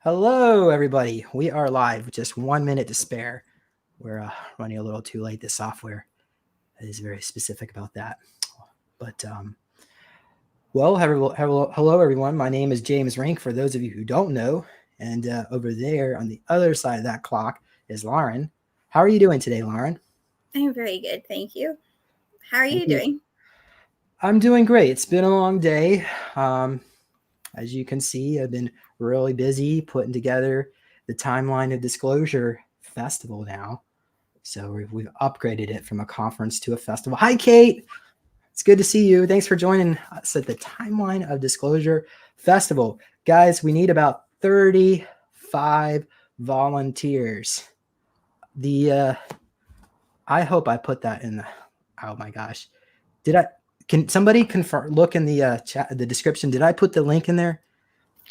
Hello, everybody. We are live with just 1 minute to spare. We're running a little too late. The software is very specific about that. But, well, hello, everyone. My name is James Rink, for those of you who don't know. And over there on the other side of that clock is Lauren. How are you doing today, Lauren? I'm very good, thank you. How are Thank you you. doing? I'm doing great. It's been a long day. As you can see, I've been really busy putting together the Timeline of Disclosure Festival now. So we've upgraded it from a conference to a festival. Hi, Kate. It's good to see you. Thanks for joining us at the Timeline of Disclosure Festival. Guys, we need about 35 volunteers. I hope I put that in the, oh my gosh. Can somebody confirm, look in the chat, the description. Did I put the link in there?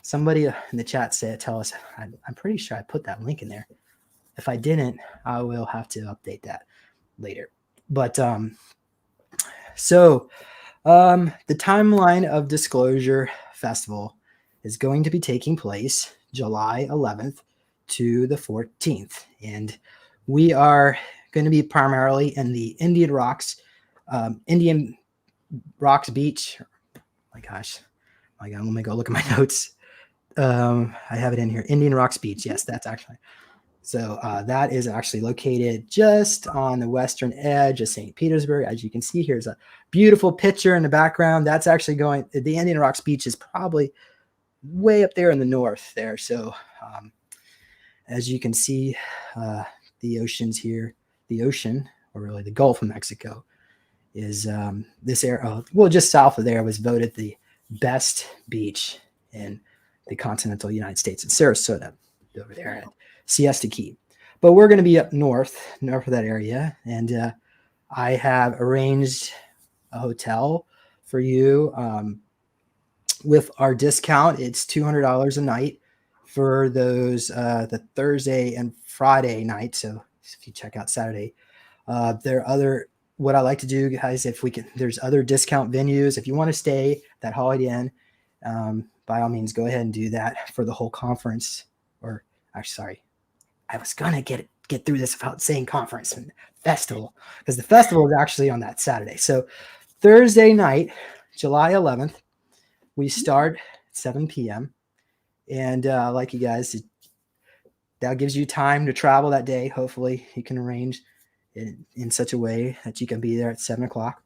Somebody in the chat tell us. I'm pretty sure I put that link in there. If I didn't, I will have to update that later. But the Timeline of Disclosure Festival is going to be taking place July 11th to the 14th. And we are going to be primarily in the Indian Rocks Beach. My gosh. Let me go look at my notes. I have it in here. Indian Rocks Beach. Yes, that's actually. So that is actually located just on the western edge of St. Petersburg. As you can see, here's a beautiful picture in the background. That's actually the Indian Rocks Beach is probably way up there in the north there. So as you can see, the ocean's here. The ocean, or really the Gulf of Mexico, is this area. Well, just south of there was voted the best beach in the continental United States in Sarasota over there at Siesta Key. But we're going to be up north of that area. And I have arranged a hotel for you with our discount. It's $200 a night for those the Thursday and Friday night. So if you check out Saturday, there are other, what I like to do, guys, if we can, there's other discount venues. If you want to stay at Holiday Inn, by all means, go ahead and do that for the whole conference. Or actually, sorry, I was gonna get through this without saying conference and festival, because the festival is actually on that Saturday. So Thursday night, July 11th, we start at 7 p.m. And like you guys, that gives you time to travel that day. Hopefully, you can arrange it in such a way that you can be there at 7 o'clock.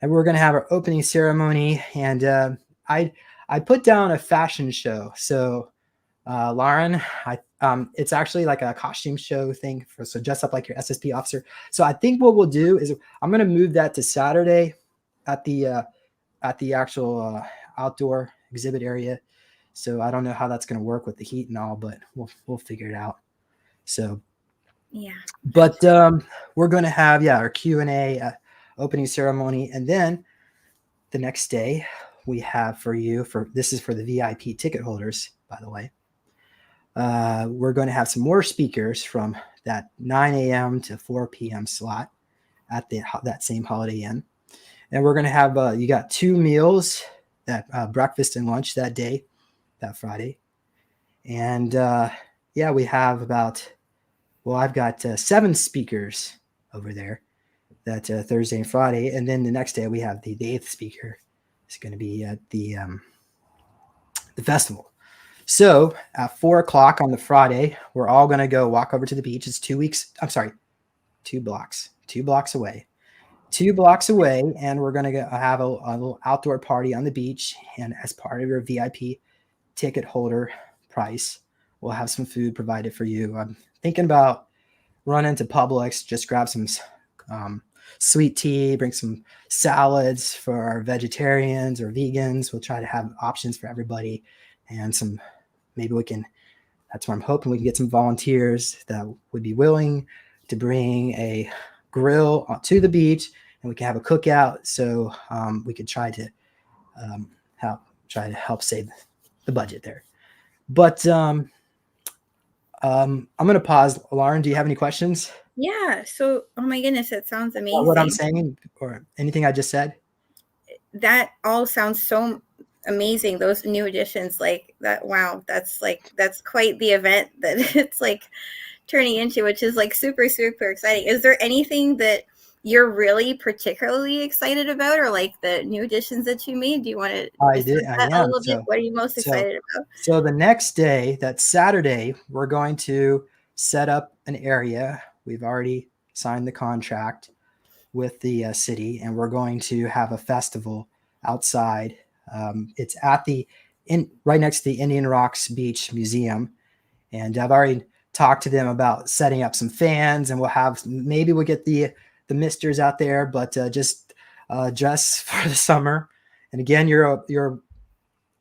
And we're going to have our opening ceremony. And I put down a fashion show. So Lauren, it's actually like a costume show thing. So dress up like your SSP officer. So I think what we'll do is I'm going to move that to Saturday at the actual outdoor exhibit area. So I don't know how that's going to work with the heat and all, but we'll figure it out. So yeah. But we're going to have our Q&A opening ceremony, and then the next day we have for you, this is for the VIP ticket holders, by the way. We're going to have some more speakers from that 9 a.m. to 4 p.m. slot at that same Holiday Inn. And we're going to have, you got 2 meals, that breakfast and lunch that day, that Friday. And we have I've got 7 speakers over there that Thursday and Friday. And then the next day we have the 8th speaker. It's going to be at the festival. So at 4 o'clock on the Friday, we're all going to go walk over to the beach. It's 2 blocks. 2 blocks away. 2 blocks away, and we're going to have a little outdoor party on the beach. And as part of your VIP ticket holder price, we'll have some food provided for you. I'm thinking about running to Publix, just grab some sweet tea, bring some salads for our vegetarians or vegans. We'll try to have options for everybody, and that's what I'm hoping, we can get some volunteers that would be willing to bring a grill to the beach, and we can have a cookout. So we could try to help save the budget there. But I'm going to pause. Lauren, do you have any questions? Yeah. So, oh my goodness, that sounds amazing. What I'm saying or anything I just said? That all sounds so amazing. Those new additions like that. Wow, that's quite the event that it's like turning into, which is like super, super exciting. Is there anything that you're really particularly excited about, or like the new additions that you made? Do you want to I discuss did. I that a am. little bit? What are you most So, excited about? so the next day, that Saturday, we're going to set up an area. We've already signed the contract with the city, and we're going to have a festival outside. It's at the right next to the Indian Rocks Beach Museum, and I've already talked to them about setting up some fans, and we'll get the misters out there, but just dress for the summer. And again,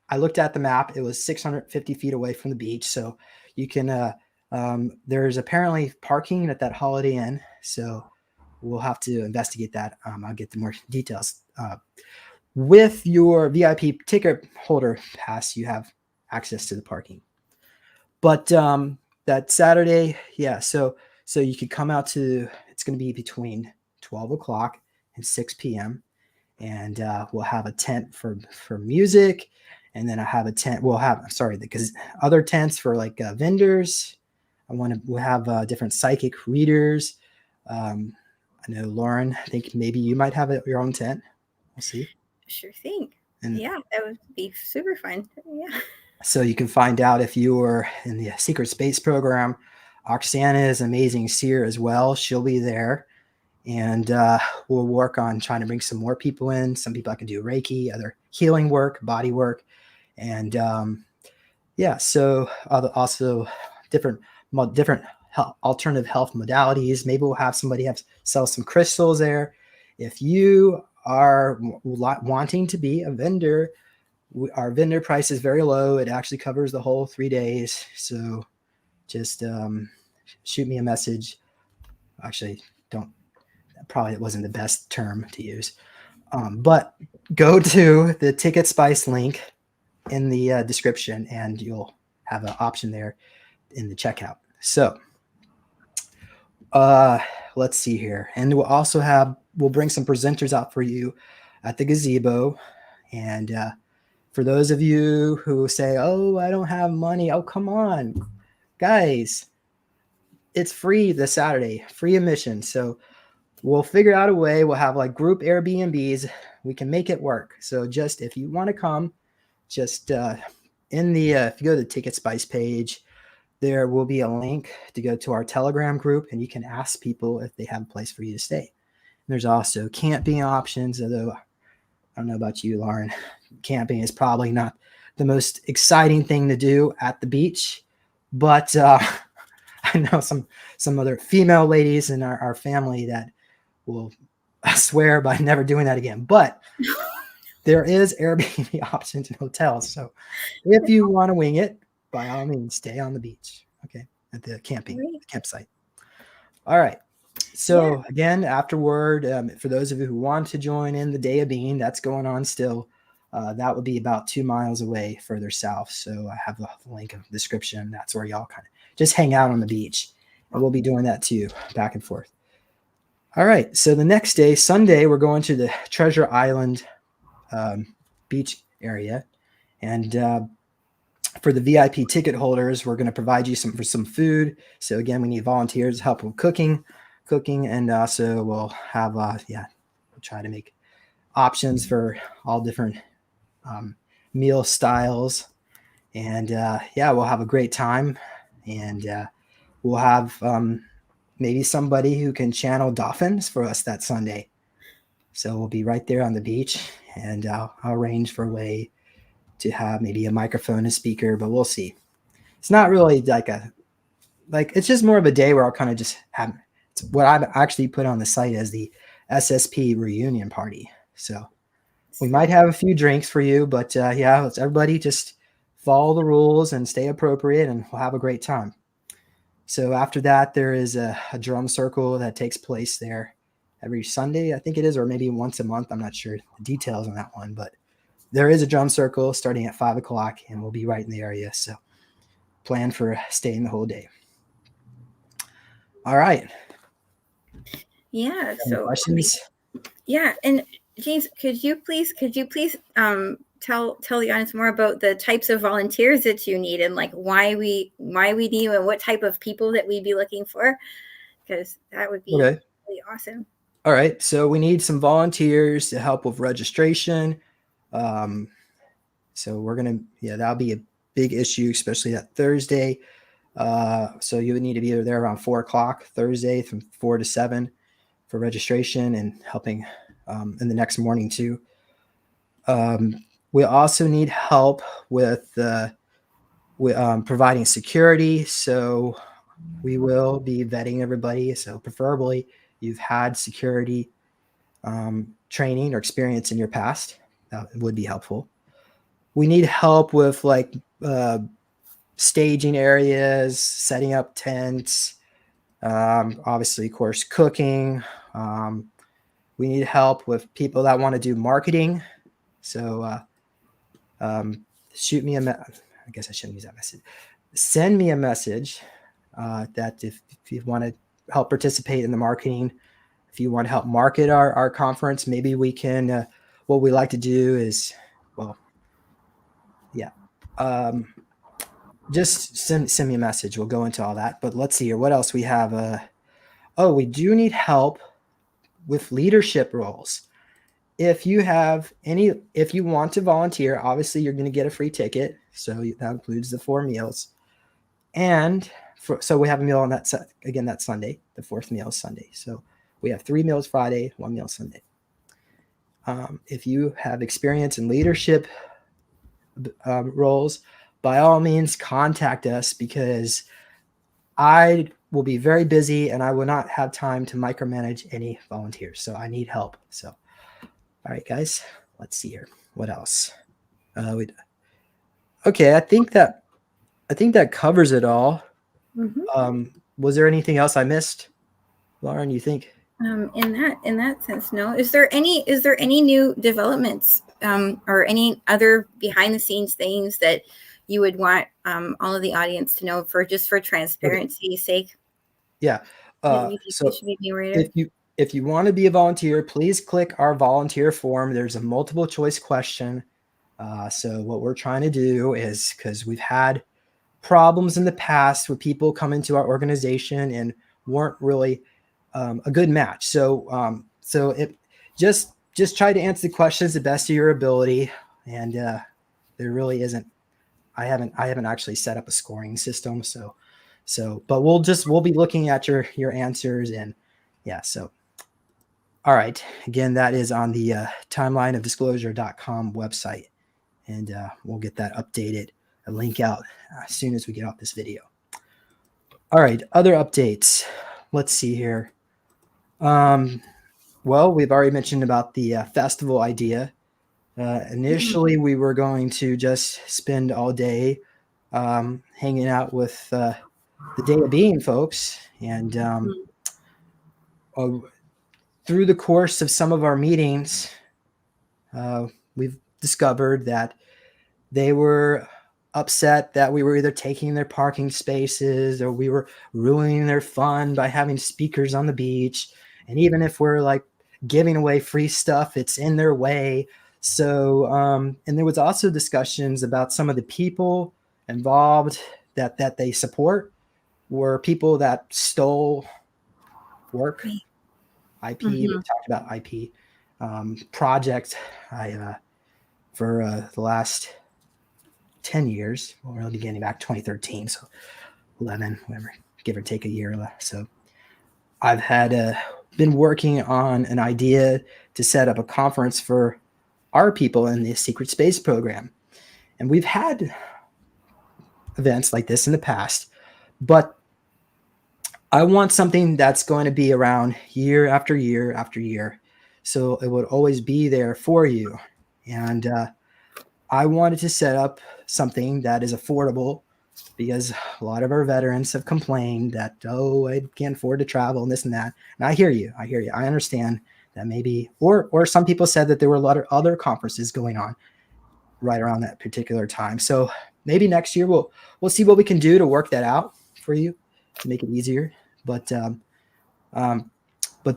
I looked at the map. It was 650 feet away from the beach, so you can. There's apparently parking at that Holiday Inn, so we'll have to investigate that. I'll get the more details. With your VIP ticket holder pass, you have access to the parking. But that Saturday, yeah, so you could come out to. It's going to be between 12 o'clock and 6 p.m. And we'll have a tent for music, and then I have a tent. Because other tents for like vendors. We'll have different psychic readers. I know Lauren. I think maybe you might have your own tent. We'll see. Sure thing. And Yeah, that would be super fun. Yeah. so you can find out if you were in the Secret Space program. Oksana is amazing seer as well. She'll be there. And we'll work on trying to bring some more people in. Some people I can do Reiki, other healing work, body work. And so also different alternative health modalities. Maybe we'll have somebody sell some crystals there. If you are wanting to be a vendor, our vendor price is very low. It actually covers the whole 3 days. So just shoot me a message. Actually, probably it wasn't the best term to use. But go to the Ticket Spice link in the description, and you'll have an option there in the checkout. So let's see here. And we'll bring some presenters out for you at the gazebo. And for those of you who say, oh, I don't have money. Oh, come on, guys. It's free this Saturday, free admission. So we'll figure out a way. We'll have like group Airbnbs. We can make it work. So just if you want to come, just if you go to the Ticket Spice page, there will be a link to go to our Telegram group, and you can ask people if they have a place for you to stay. And there's also camping options, although I don't know about you, Lauren. Camping is probably not the most exciting thing to do at the beach, but I know some other female ladies in our family that will swear by never doing that again. But there is Airbnb options in hotels. So if you want to wing it, by all means, stay on the beach, okay, at the campsite. All right. So again, afterward, for those of you who want to join in the Day of Being, that's going on still. That would be about 2 miles away further south. So I have the link in the description. That's where y'all kind of just hang out on the beach. And we'll be doing that too, back and forth. All right. So the next day, Sunday, we're going to the Treasure Island beach area. And for the VIP ticket holders, we're going to provide you some food. So again, we need volunteers to help with cooking. And also we'll have, we'll try to make options for all different meal styles. And we'll have a great time. And we'll have maybe somebody who can channel dolphins for us that Sunday. So we'll be right there on the beach, and I'll arrange for a way to have maybe a microphone and speaker, but we'll see. It's not really it's just more of a day where I'll kind of just have what I've actually put on the site as the SSP reunion party. So we might have a few drinks for you, but let's everybody just follow the rules and stay appropriate, and we'll have a great time. So after that, there is a drum circle that takes place there every Sunday, I think it is, or maybe once a month. I'm not sure the details on that one, but there is a drum circle starting at 5 o'clock, and we'll be right in the area. So plan for staying the whole day. All right. Yeah. Any questions? Yeah. And James, could you please tell the audience more about the types of volunteers that you need and like why we need you and what type of people that we'd be looking for? Because that would be Okay. really awesome. All right. So we need some volunteers to help with registration. So we're going to, yeah, that'll be a big issue, especially that Thursday. So you would need to be there around 4:00 Thursday from 4 to 7 for registration and helping in the next morning too. We also need help with providing security. So we will be vetting everybody. So preferably you've had security training or experience in your past. That would be helpful. We need help with like staging areas, setting up tents, obviously, of course, cooking. We need help with people that want to do marketing. So shoot me I guess I shouldn't use that message. Send me a message that if you want to help participate in the marketing, if you want to help market our conference, maybe we can, what we like to do is, well, yeah. Just send me a message. We'll go into all that. But let's see here. What else we have? We do need help with leadership roles. If you want to volunteer, obviously you're going to get a free ticket. So that includes the 4 meals. And so we have a meal on that, again, that Sunday. The 4th meal is Sunday. So we have 3 meals Friday, 1 meal Sunday. If you have experience in leadership roles, by all means, contact us because I will be very busy and I will not have time to micromanage any volunteers. So I need help. So, all right, guys, let's see here. What else? Okay, I think that covers it all. Mm-hmm. Was there anything else I missed, Lauren? You think? In that sense, no. Is there any new developments or any other behind the scenes things that you would want all of the audience to know for transparency's sake? Yeah. So if you want to be a volunteer, please click our volunteer form. There's a multiple choice question. So what we're trying to do is, because we've had problems in the past with people come into our organization and weren't really a good match. So it just try to answer the questions the best of your ability. And there really isn't. I haven't actually set up a scoring system. But we'll be looking at your answers and yeah. So, all right. Again, that is on the timelineofdisclosure.com website. And we'll get that updated, a link out as soon as we get off this video. All right. Other updates. Let's see here. Well, we've already mentioned about the festival idea. Initially, we were going to just spend all day hanging out with the Day of Being folks. And through the course of some of our meetings, we've discovered that they were upset that we were either taking their parking spaces or we were ruining their fun by having speakers on the beach. And even if we're like giving away free stuff, it's in their way. So, and there was also discussions about some of the people involved that they support were people that stole work, IP. We talked about IP project. For the last 10 years, well, really beginning back 2013, so 11, whatever, give or take a year left. So I've been working on an idea to set up a conference for our people in the Secret Space program. And we've had events like this in the past, but I want something that's going to be around year after year after year. So it would always be there for you. And I wanted to set up something that is affordable because a lot of our veterans have complained that, I can't afford to travel and this and that. And I hear you. I understand that maybe, or some people said that there were a lot of other conferences going on right around that particular time. So maybe next year we'll see what we can do to work that out for you to make it easier. But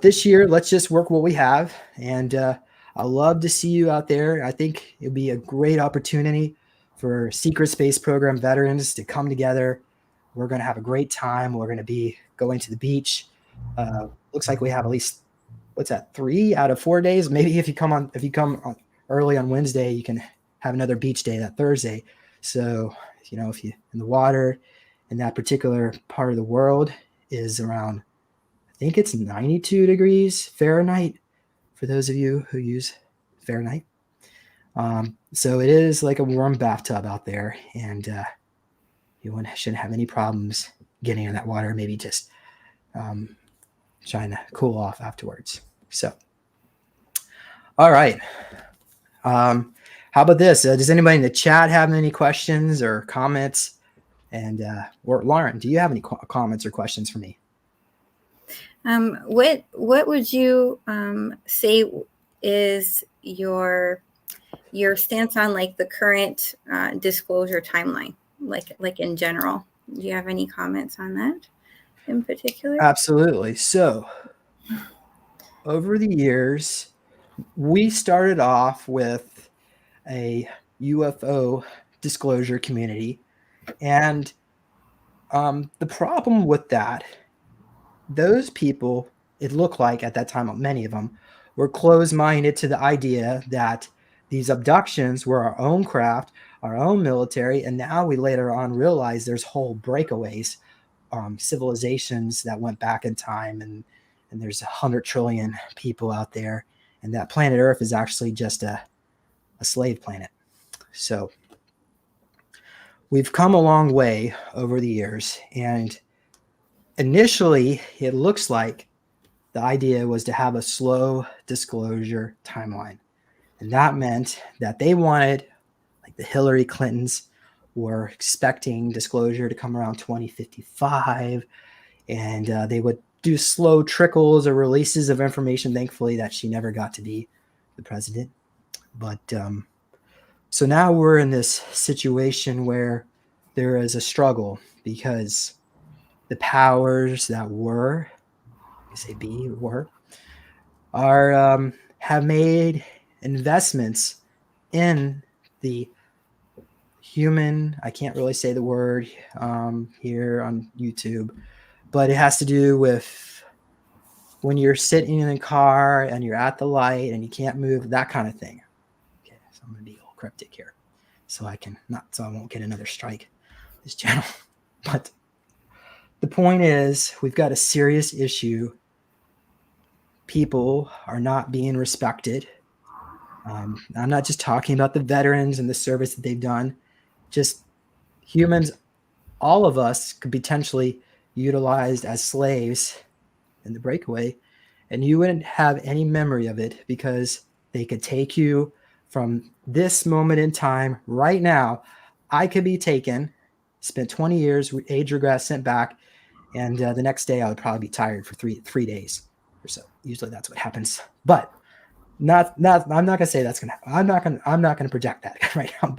this year, let's just work what we have. And I'd love to see you out there. I think it'd be a great opportunity for Secret Space Program veterans to come together. We're going to have a great time. We're going to be going to the beach. Looks like we have at least, what's that, 3 out of 4 days. Maybe if you come on early on Wednesday, you can have another beach day that Thursday. So, if you in the water in that particular part of the world is around, I think it's 92 degrees Fahrenheit for those of you who use Fahrenheit. So it is like a warm bathtub out there, and you shouldn't have any problems getting in that water, maybe just trying to cool off afterwards. So, all right. How about this? Does anybody in the chat have any questions or comments? And or Lauren, do you have any comments or questions for me? What would you say is your stance on like the current disclosure timeline, like in general? Do you have any comments on that in particular? Absolutely. So over the years, we started off with a UFO disclosure community, and the problem with that, those people, it looked like at that time, many of them were closed-minded to the idea that these abductions were our own craft, our own military, and now we later on realize there's whole breakaways, civilizations that went back in time, and there's 100 trillion people out there, and that planet Earth is actually just a slave planet. So we've come a long way over the years, and initially it looks like the idea was to have a slow disclosure timeline, and that meant that they wanted, like the Hillary Clintons were expecting disclosure to come around 2055, and they would do slow trickles or releases of information. Thankfully that she never got to be the president. But so now we're in this situation where there is a struggle because the powers that were, have made investments in the human, I can't really say the word here on YouTube, but it has to do with when you're sitting in a car and you're at the light and you can't move, that kind of thing. Okay, so I'm going to be a little cryptic here so I won't get another strike on this channel. But the point is, we've got a serious issue. People are not being respected. I'm not just talking about the veterans and the service that they've done. Just humans, all of us could potentially utilized as slaves in the breakaway, and you wouldn't have any memory of it because they could take you from this moment in time right now. I could be taken, spent 20 years, age regret, sent back, and the next day I would probably be tired for three days or so. Usually that's what happens, but I'm not gonna say that's gonna happen. I'm not gonna project that right now,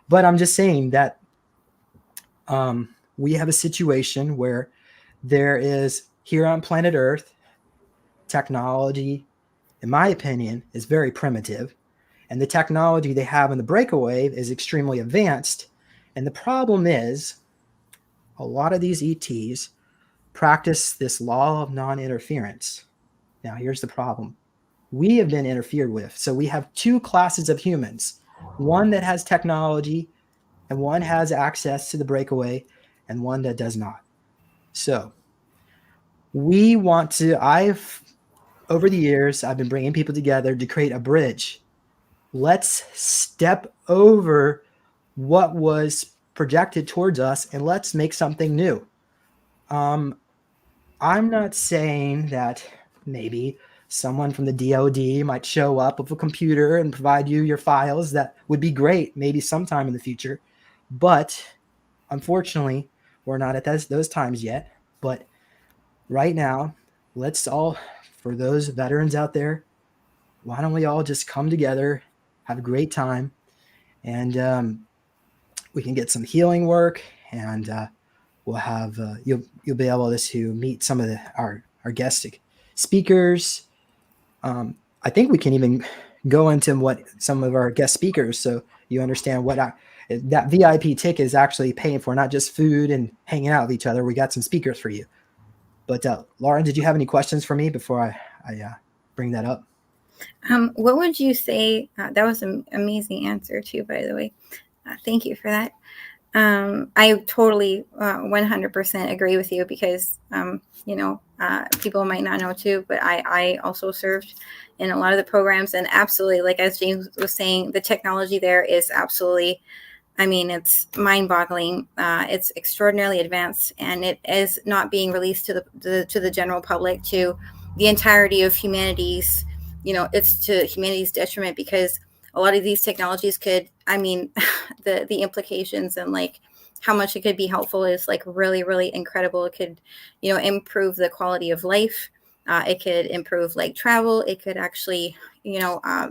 but I'm just saying that we have a situation where there is, here on planet Earth, technology, in my opinion, is very primitive, and the technology they have in the breakaway is extremely advanced. And the problem is, a lot of these ETs practice this law of non-interference. Now, here's the problem. We have been interfered with. So we have two classes of humans, one that has technology and one has access to the breakaway and one that does not. So we want to, over the years, I've been bringing people together to create a bridge. Let's step over what was projected towards us and let's make something new. I'm not saying that maybe someone from the DoD might show up with a computer and provide you your files. That would be great, maybe sometime in the future. But unfortunately, we're not at those times yet. But right now, let's all, for those veterans out there, why don't we all just come together, have a great time, and we can get some healing work, and we'll have you'll be able to meet some of our guest speakers. I think we can even go into what some of our guest speakers, so you understand what that VIP ticket is actually paying for, not just food and hanging out with each other. We got some speakers for you. But Lauren, did you have any questions for me before I bring that up? What would you say? That was an amazing answer too, by the way. Thank you for that. I totally 100% agree with you because, people might not know too, but I also served in a lot of the programs, and absolutely, like as James was saying, the technology there is absolutely, I mean, it's mind-boggling. It's extraordinarily advanced, and it is not being released to the general public, to the entirety of humanity's. It's to humanity's detriment because a lot of these technologies could, I mean, the implications and like how much it could be helpful is like really, really incredible. It could, improve the quality of life. It could improve like travel. It could actually,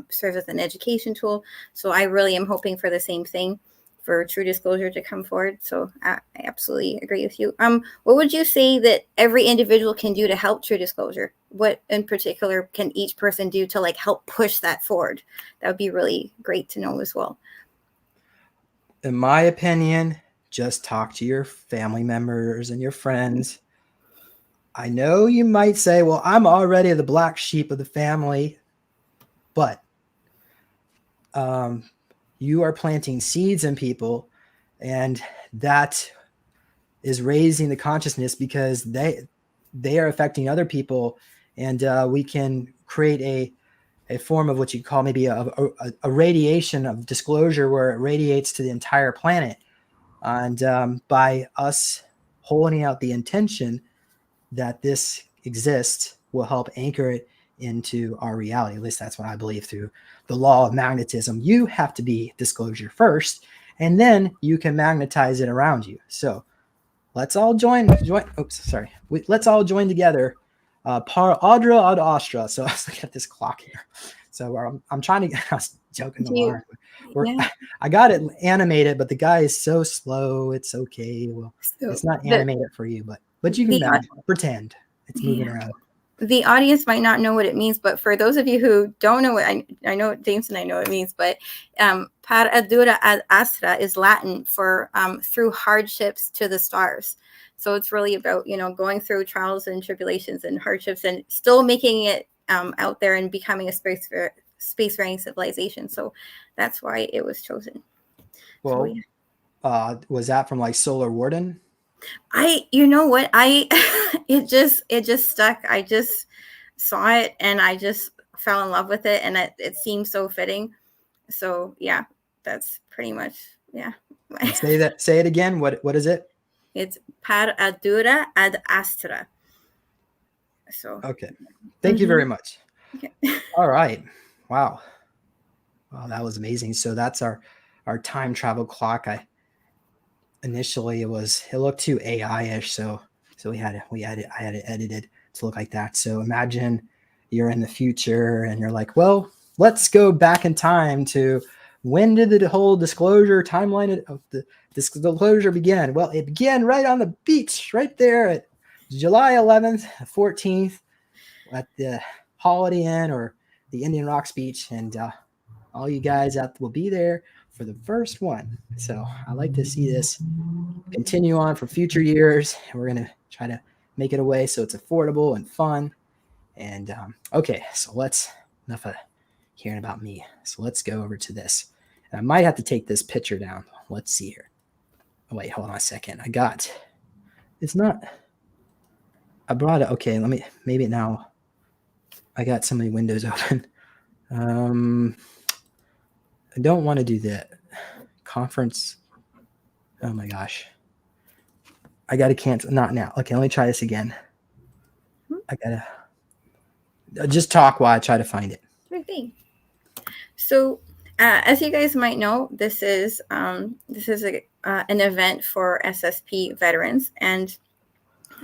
serve as an education tool. So I really am hoping for the same thing for True Disclosure to come forward. So I absolutely agree with you. What would you say that every individual can do to help True Disclosure? What in particular can each person do to like help push that forward? That would be really great to know as well. In my opinion, just talk to your family members and your friends. I know you might say, well, I'm already the black sheep of the family, but you are planting seeds in people, and that is raising the consciousness because they are affecting other people, and we can create a form of what you call maybe a radiation of disclosure where it radiates to the entire planet. And by us holding out the intention that this exists will help anchor it into our reality. At least that's what I believe through the law of magnetism. You have to be disclosure first, and then you can magnetize it around you. So let's all join. Oops, sorry. Let's all join together. Par adra ad astra. So I was looking at this clock here. So I'm trying to. I was joking to Lauren. Yeah. I got it animated, but the guy is so slow. It's okay. Well, it's not animated for you, but you can pretend it's moving around. The audience might not know what it means, but for those of you who don't know what I know, James and I know what it means, but par adura ad astra is Latin for through hardships to the stars. So it's really about, going through trials and tribulations and hardships and still making it out there and becoming a spacefaring civilization. So that's why it was chosen. Well, so, yeah. Was that from like Solar Warden? You know what? It just stuck. I just saw it and I just fell in love with it, and it seemed so fitting. So yeah, that's pretty much, yeah. Say it again. What is it? It's par adura ad astra. So okay. Thank you very much. Okay. All right. Wow, that was amazing. So that's our time travel clock. Initially it looked too AI-ish, so I had it edited to look like that. So imagine you're in the future and you're like, well, let's go back in time to when did the whole disclosure timeline of the disclosure begin? Well, it began right on the beach, right there at July 11th, 14th, at the Holiday Inn or the Indian Rocks Beach, and all you guys will be there for the first one. So I like to see this continue on for future years. We're going to try to make it a way so it's affordable and fun. And okay, so enough of hearing about me. So let's go over to this. And I might have to take this picture down. Let's see here. Oh, wait, hold on a second. I brought it. Okay, maybe now I got so many windows open. I don't want to do that. Conference. Oh my gosh. I got to cancel. Not now. Okay, let me try this again. I got to just talk while I try to find it. Okay. So as you guys might know, this is an event for SSP veterans. And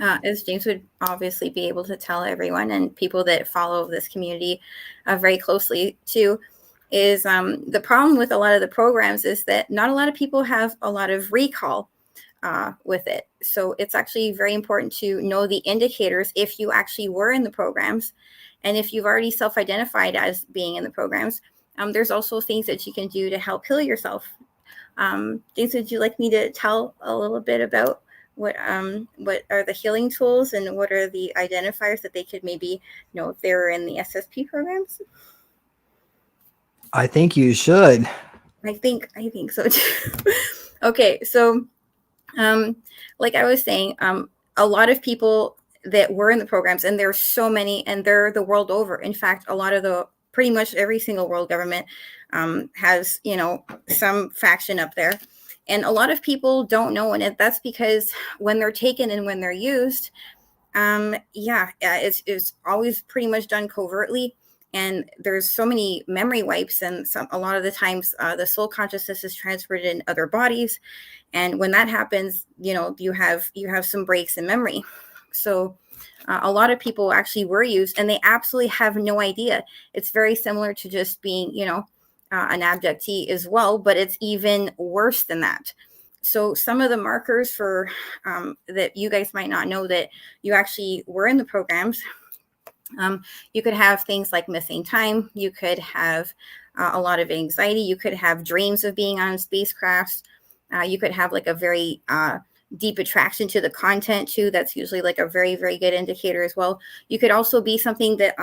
as James would obviously be able to tell everyone and people that follow this community very closely too, is the problem with a lot of the programs is that not a lot of people have a lot of recall with it. So it's actually very important to know the indicators if you actually were in the programs, and if you've already self-identified as being in the programs, There's also things that you can do to help heal yourself. James, would you like me to tell a little bit about what are the healing tools and what are the identifiers that they could maybe know if they're in the SSP programs? I think you should. I think so too. Okay, so like I was saying, a lot of people that were in the programs, and there's so many, and they're the world over. In fact, a lot of the pretty much every single world government has, you know, some faction up there. And a lot of people don't know, and that's because when they're taken and when they're used, it's always pretty much done covertly. And there's so many memory wipes, and a lot of the times the soul consciousness is transferred in other bodies. And when that happens, you know, you have some breaks in memory. So a lot of people actually were used, and they absolutely have no idea. It's very similar to just being, you know, an abductee as well, but it's even worse than that. So some of the markers for that you guys might not know that you actually were in the programs. You could have things like missing time. You could have a lot of anxiety. You could have dreams of being on spacecrafts. You could have like a very deep attraction to the content too. That's usually like a very, very good indicator as well. You could also be something that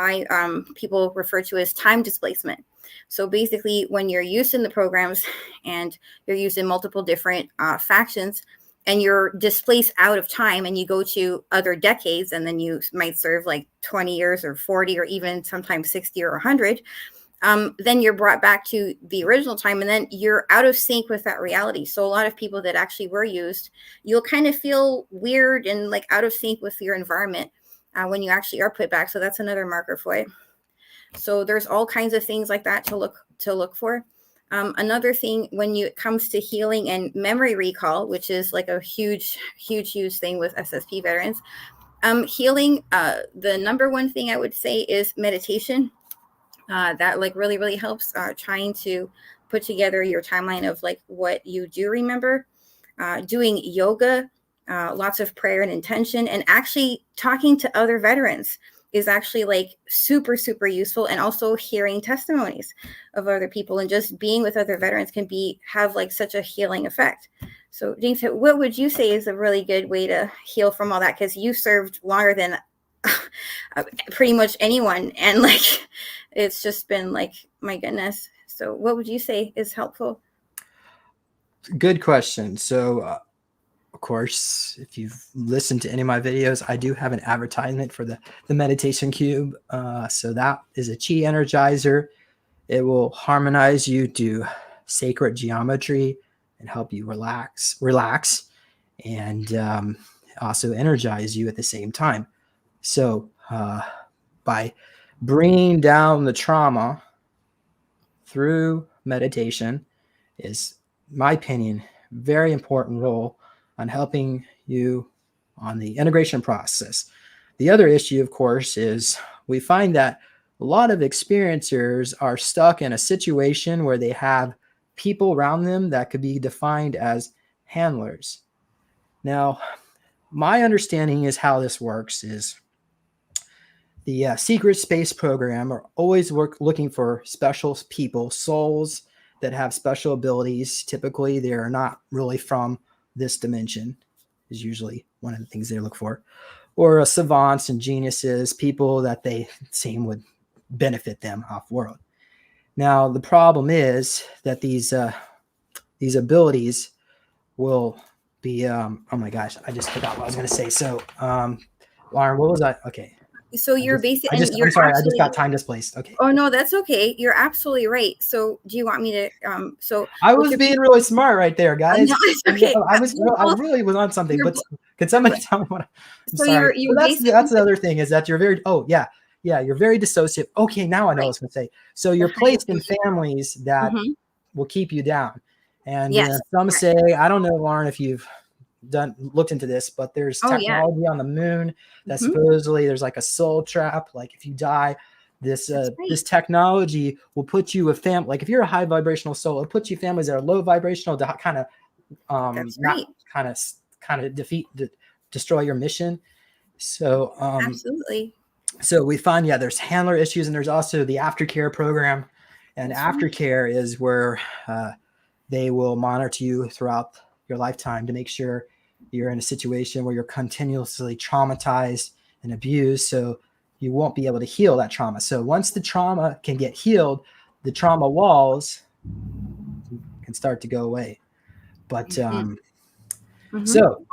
people refer to as time displacement. So basically, when you're used in the programs and you're used in multiple different factions, and you're displaced out of time and you go to other decades, and then you might serve like 20 years or 40 or even sometimes 60 or 100, then you're brought back to the original time, and then you're out of sync with that reality. So a lot of people that actually were used, you'll kind of feel weird and like out of sync with your environment when you actually are put back. So that's another marker for it. So there's all kinds of things like that to look for. Another thing when it comes to healing and memory recall, which is like a huge thing with SSP veterans, healing, the number one thing I would say is meditation. That like really helps trying to put together your timeline of like what you do remember. Doing yoga, lots of prayer and intention, and actually talking to other veterans is actually like super useful. And also hearing testimonies of other people and just being with other veterans can have like such a healing effect. So James, what would you say is a really good way to heal from all that? Because you served longer than pretty much anyone, and like it's just been like, my goodness. So what would you say is helpful? Good question. So of course, if you've listened to any of my videos, I do have an advertisement for the meditation cube. So that is a chi energizer. It will harmonize you to sacred geometry and help you relax, and also energize you at the same time. So by bringing down the trauma through meditation is, my opinion, very important role on helping you on the integration process. The other issue, of course, is we find that a lot of experiencers are stuck in a situation where they have people around them that could be defined as handlers. Now, my understanding is how this works is the secret space program are always looking for special people, souls that have special abilities. Typically, they are not really from this dimension, is usually one of the things they look for, or savants and geniuses, people that they seem would benefit them off world. Now, the problem is that these abilities will be, oh my gosh, I just forgot what I was going to say. So, Lauren, what was I? Okay. So you're basically, I'm sorry, I just got time displaced. Okay. Oh no, that's okay. You're absolutely right. So do you want me to, so I was being really smart right there, guys. No, it's okay. I really was on something, but could somebody tell me what I'm So sorry. you're that's the other thing is that you're very, you're very dissociative. Okay, now I know what I was going to say. So you're placed in families that will keep you down. And some say, I don't know, Lauren, if you've looked into this, but there's technology on the moon that supposedly there's like a soul trap. Like if you die, this technology will put you with like if you're a high vibrational soul, it'll put you families that are low vibrational to kind of destroy your mission. So absolutely. So we find there's handler issues, and there's also the aftercare program. And That's right. aftercare is where they will monitor you throughout your lifetime to make sure you're in a situation where you're continuously traumatized and abused. So you won't be able to heal that trauma. So once the trauma can get healed, the trauma walls can start to go away. But Mhm. Mhm. so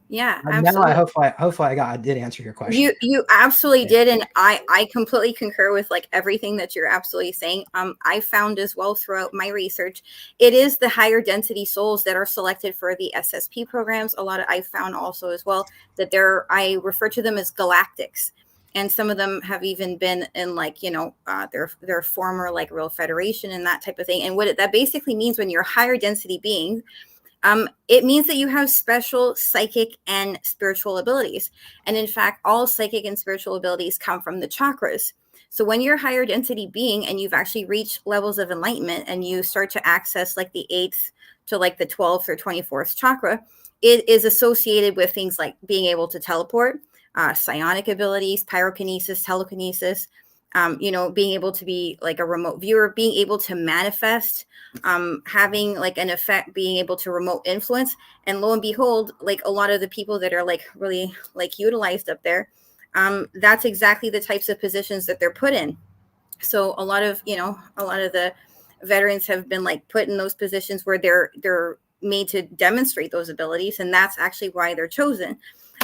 Yeah, now I absolutely. hopefully I did answer your question. You absolutely Yeah. did, and I completely concur with like everything that you're absolutely saying. I found as well throughout my research, it is the higher density souls that are selected for the SSP programs. A lot of I found also as well that I refer to them as galactics, and some of them have even been in like their former like real federation and that type of thing. And that basically means when you're a higher density being, it means that you have special psychic and spiritual abilities. And in fact, all psychic and spiritual abilities come from the chakras. So when you're a higher density being and you've actually reached levels of enlightenment and you start to access like the 8th to like the 12th or 24th chakra, it is associated with things like being able to teleport, psionic abilities, pyrokinesis, telekinesis, being able to be like a remote viewer, being able to manifest, having like an effect, being able to remote influence. And lo and behold, like a lot of the people that are like really like utilized up there, that's exactly the types of positions that they're put in. So a lot of the veterans have been like put in those positions where they're made to demonstrate those abilities, and that's actually why they're chosen.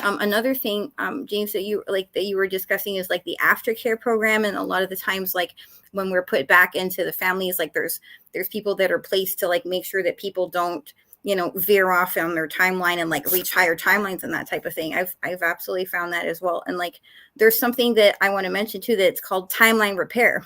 Another thing, James, that you were discussing is like the aftercare program, and a lot of the times, like when we're put back into the families, like there's people that are placed to like make sure that people don't veer off on their timeline and like reach higher timelines and that type of thing. I've absolutely found that as well. And like there's something that I want to mention too, that it's called timeline repair,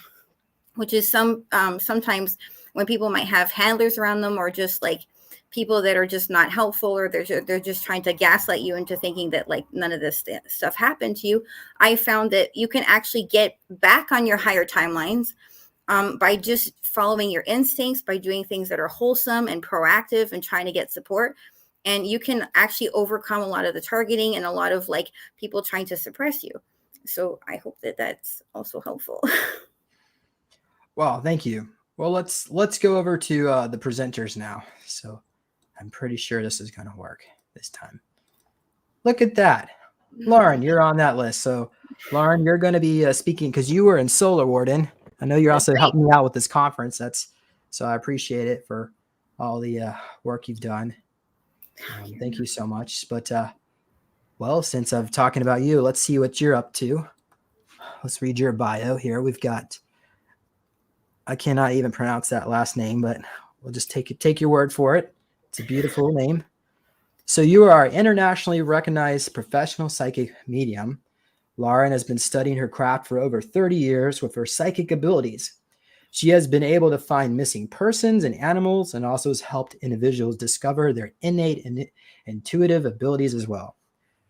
which is sometimes when people might have handlers around them, or just like people that are just not helpful, or they're just trying to gaslight you into thinking that like none of this stuff happened to you. I found that you can actually get back on your higher timelines, by just following your instincts, by doing things that are wholesome and proactive and trying to get support. And you can actually overcome a lot of the targeting and a lot of like people trying to suppress you. So I hope that that's also helpful. Well, thank you. Well, let's go over to the presenters now. So I'm pretty sure this is going to work this time. Look at that. Lauren, you're on that list. So Lauren, you're going to be speaking because you were in Solar Warden. I know you're That's also right. helping me out with this conference. So I appreciate it for all the work you've done. Thank you so much. But well, since I'm talking about you, let's see what you're up to. Let's read your bio here. We've got, I cannot even pronounce that last name, but we'll just take your word for it. It's a beautiful name. So you are an internationally recognized professional psychic medium. Lauren has been studying her craft for over 30 years with her psychic abilities. She has been able to find missing persons and animals, and also has helped individuals discover their innate and intuitive abilities as well.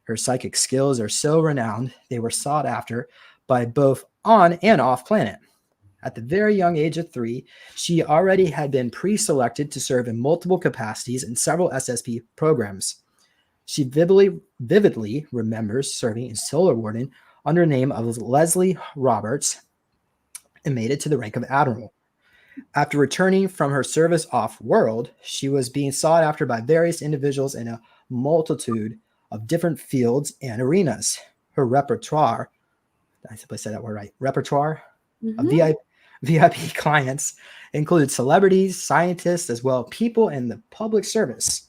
Her psychic skills are so renowned, they were sought after by both on and off planet. At the very young age of 3, she already had been pre-selected to serve in multiple capacities in several SSP programs. She vividly remembers serving in Solar Warden under the name of Leslie Roberts and made it to the rank of Admiral. After returning from her service off-world, she was being sought after by various individuals in a multitude of different fields and arenas. Her repertoire, I simply said that word right, repertoire of Mhm. VIP clients include celebrities, scientists, as well as people in the public service.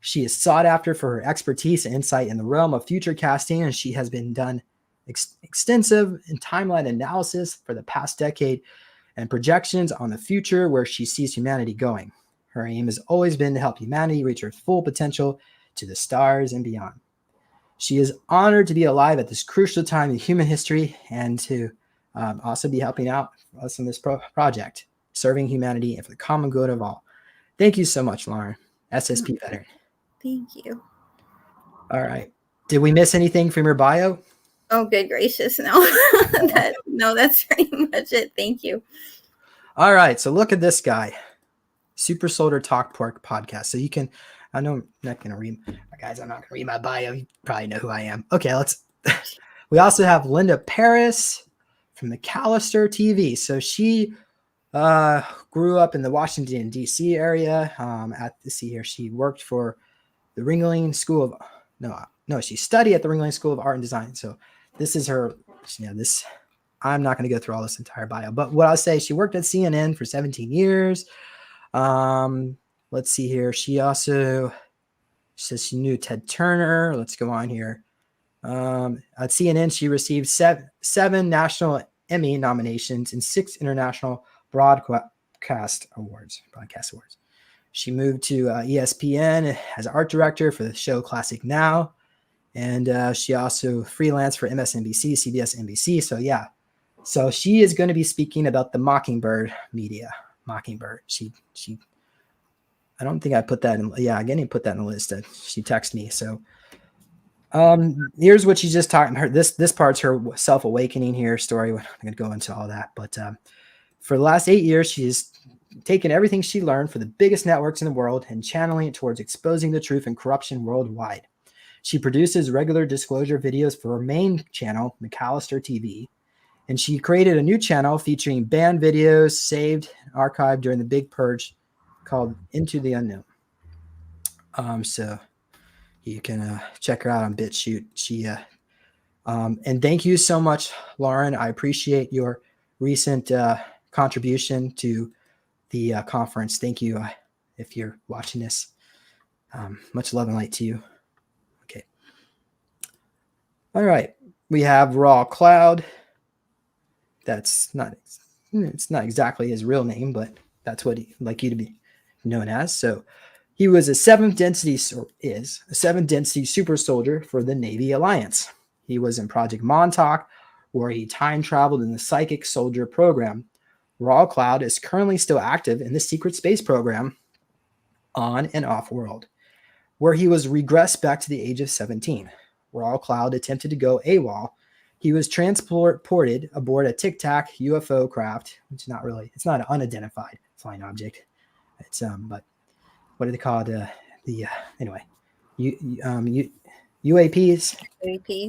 She is sought after for her expertise and insight in the realm of future casting, and she has been done extensive in timeline analysis for the past decade and projections on the future where she sees humanity going. Her aim has always been to help humanity reach her full potential to the stars and beyond. She is honored to be alive at this crucial time in human history and to also be helping out us in this project, serving humanity and for the common good of all. Thank you so much, Lauren, SSP veteran. Thank you. All right. Did we miss anything from your bio? Oh, good gracious. No, no, that's pretty much it. Thank you. All right. So look at this guy, Super Soldier Talk Pork podcast. So you can, I know I'm not going to read, guys, I'm not going to read my bio. You probably know who I am. Okay. We also have Linda Paris from the Callister TV. So she Grew up in the Washington, D.C. area. See here, she worked for the Ringling School of, she studied at the Ringling School of Art and Design. So this is her, I'm not going to go through all this entire bio, but what I'll say, she worked at CNN for 17 years. Let's see here. She says she knew Ted Turner. Let's go on here. At CNN, she received seven national Emmy nominations and 6 international broadcast awards. She moved to ESPN as art director for the show Classic Now. And she also freelanced for MSNBC, CBS, NBC. So yeah. So she is going to be speaking about the Mockingbird media. Mockingbird. She I don't think I put that in. Yeah, I didn't put that in the list. She texted me. So here's what she's just talking about. This part's her self-awakening here story. I'm going to go into all that. But for the last 8 years, she's taken everything she learned for the biggest networks in the world and channeling it towards exposing the truth and corruption worldwide. She produces regular disclosure videos for her main channel, McAllister TV. And she created a new channel featuring banned videos saved and archived during the Big Purge called Into the Unknown. So you can check her out on BitChute. And thank you so much, Lauren. I appreciate your recent contribution to the conference. Thank you. If you're watching this, much love and light to you. Okay. All right. We have Raw Cloud. It's not exactly his real name, but that's what he'd like you to be known as. So he was a 7th density super soldier for the Navy Alliance. He was in Project Montauk, where he time traveled in the Psychic Soldier program. Raw Cloud is currently still active in the secret space program on and off world, where he was regressed back to the age of 17. Raw Cloud attempted to go AWOL. He was transported aboard a Tic Tac UFO craft, which is it's not an unidentified flying object. It's but what are they called? Anyway, UAPs. UAPs,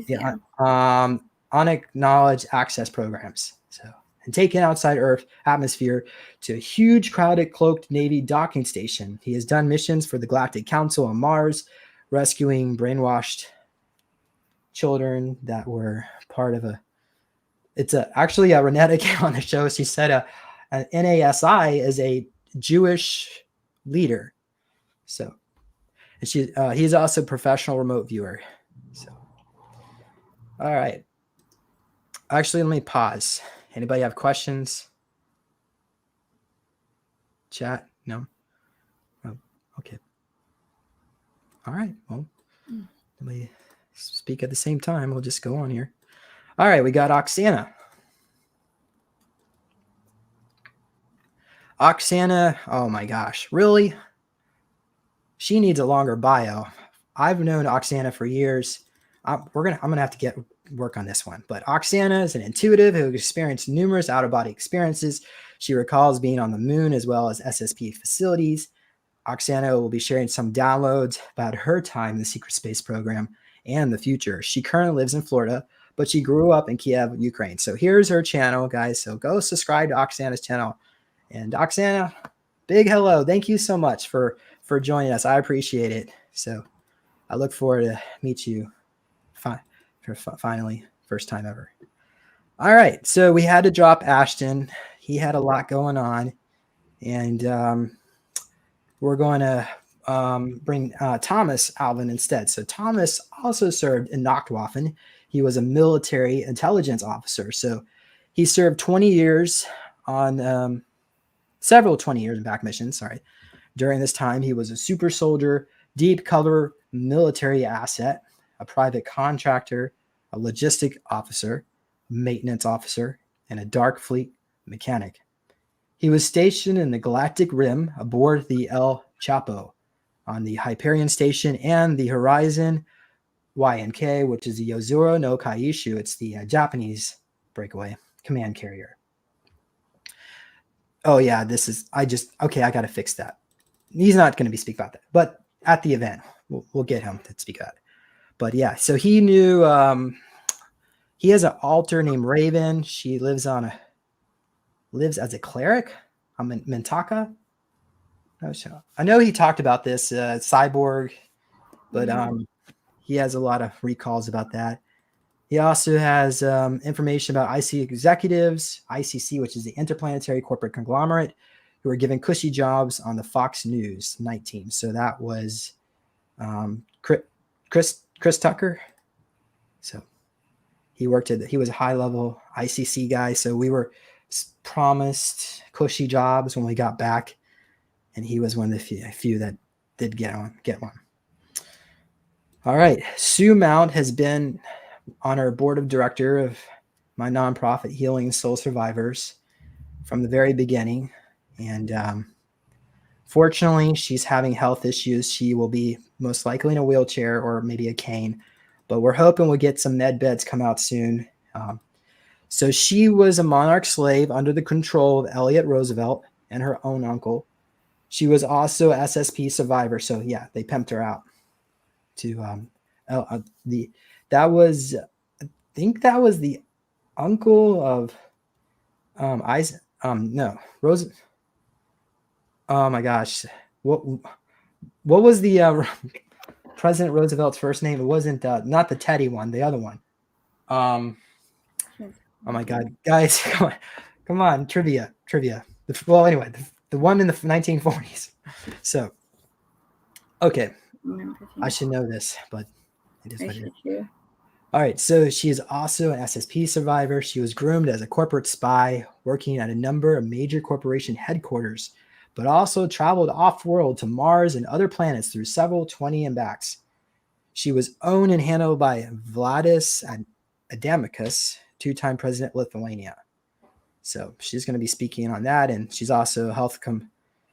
yeah. Unacknowledged access programs. So, and taken outside Earth atmosphere to a huge crowded cloaked Navy docking station. He has done missions for the Galactic Council on Mars, rescuing brainwashed children that were part of actually Renetta came on the show. She said an NASI is a Jewish leader. So, and he's also a professional remote viewer. So, all right. Actually, let me pause. Anybody have questions? Chat? No? Oh, okay. All right. Well, let me speak at the same time. We'll just go on here. All right. We got Oksana. Oksana, oh my gosh, really? She needs a longer bio. I've known Oksana for years. I'm gonna have to work on this one. But Oksana is an intuitive who experienced numerous out-of-body experiences. She recalls being on the moon as well as SSP facilities. Oksana will be sharing some downloads about her time in the secret space program and the future. She currently lives in Florida, but she grew up in Kiev, Ukraine. So here's her channel, guys. So go subscribe to Oksana's channel. And Oksana, big hello. Thank you so much for joining us. I appreciate it. So I look forward to meet you finally, first time ever. All right. So we had to drop Ashton. He had a lot going on. And we're going to bring Thomas Alvin instead. So Thomas also served in Nachtwaffen. He was a military intelligence officer. So he served 20 years on several 20 years in back missions. Sorry. During this time, he was a super soldier, deep cover military asset, a private contractor, a logistic officer, maintenance officer, and a dark fleet mechanic. He was stationed in the Galactic Rim aboard the El Chapo on the Hyperion Station and the Horizon YNK, which is the Yozuru no Kaishu. It's the Japanese breakaway command carrier. Oh yeah, I got to fix that. He's not going to be speaking about that, but at the event, we'll get him to speak about it. But yeah, so he knew, he has an alter named Raven. She lives as a cleric. Mintaka. No, so I know he talked about this cyborg, but he has a lot of recalls about that. He also has information about IC executives, ICC, which is the Interplanetary Corporate Conglomerate, who were given cushy jobs on the Fox News night team. So that was Chris Tucker. So he was a high level ICC guy. So we were promised cushy jobs when we got back, and he was one of the few that did get one. All right, Sue Mount has been on our board of director of my nonprofit Healing Soul Survivors from the very beginning, and fortunately she's having health issues. She will be most likely in a wheelchair or maybe a cane, but we're hoping we'll get some med beds come out soon. So she was a monarch slave under the control of Elliot Roosevelt and her own uncle. She was also SSP survivor, so yeah, they pimped her out to I think that was the uncle of Rose. Oh my gosh, what was the President Roosevelt's first name? It wasn't not the Teddy one, the other one. Oh my God, guys, come on, trivia. Well, anyway, the one in the 1940s. So, okay, I should know this, but it is what it is. All right, so she is also an SSP survivor. She was groomed as a corporate spy, working at a number of major corporation headquarters, but also traveled off-world to Mars and other planets through several 20 and backs. She was owned and handled by Vladis Adamkus, two-time president of Lithuania. So she's going to be speaking on that, and she's also a health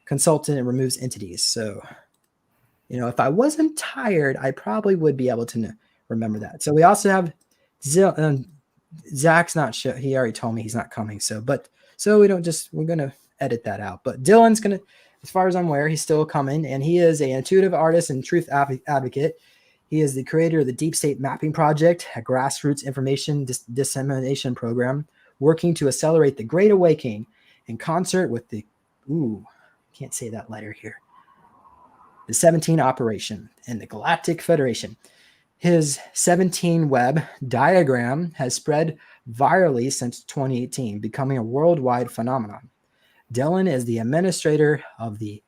consultant and removes entities. So, if I wasn't tired, I probably would be able to remember that. So we also have Zach's not sure. He already told me he's not coming. So we're going to edit that out. But Dylan's going to, as far as I'm aware, he's still coming, and he is an intuitive artist and truth advocate. He is the creator of the Deep State Mapping Project, a grassroots information dissemination program working to accelerate the Great Awakening in concert with can't say that letter here, the 17 Operation and the Galactic Federation. His 17 web diagram has spread virally since 2018, becoming a worldwide phenomenon. Dylan is the administrator of the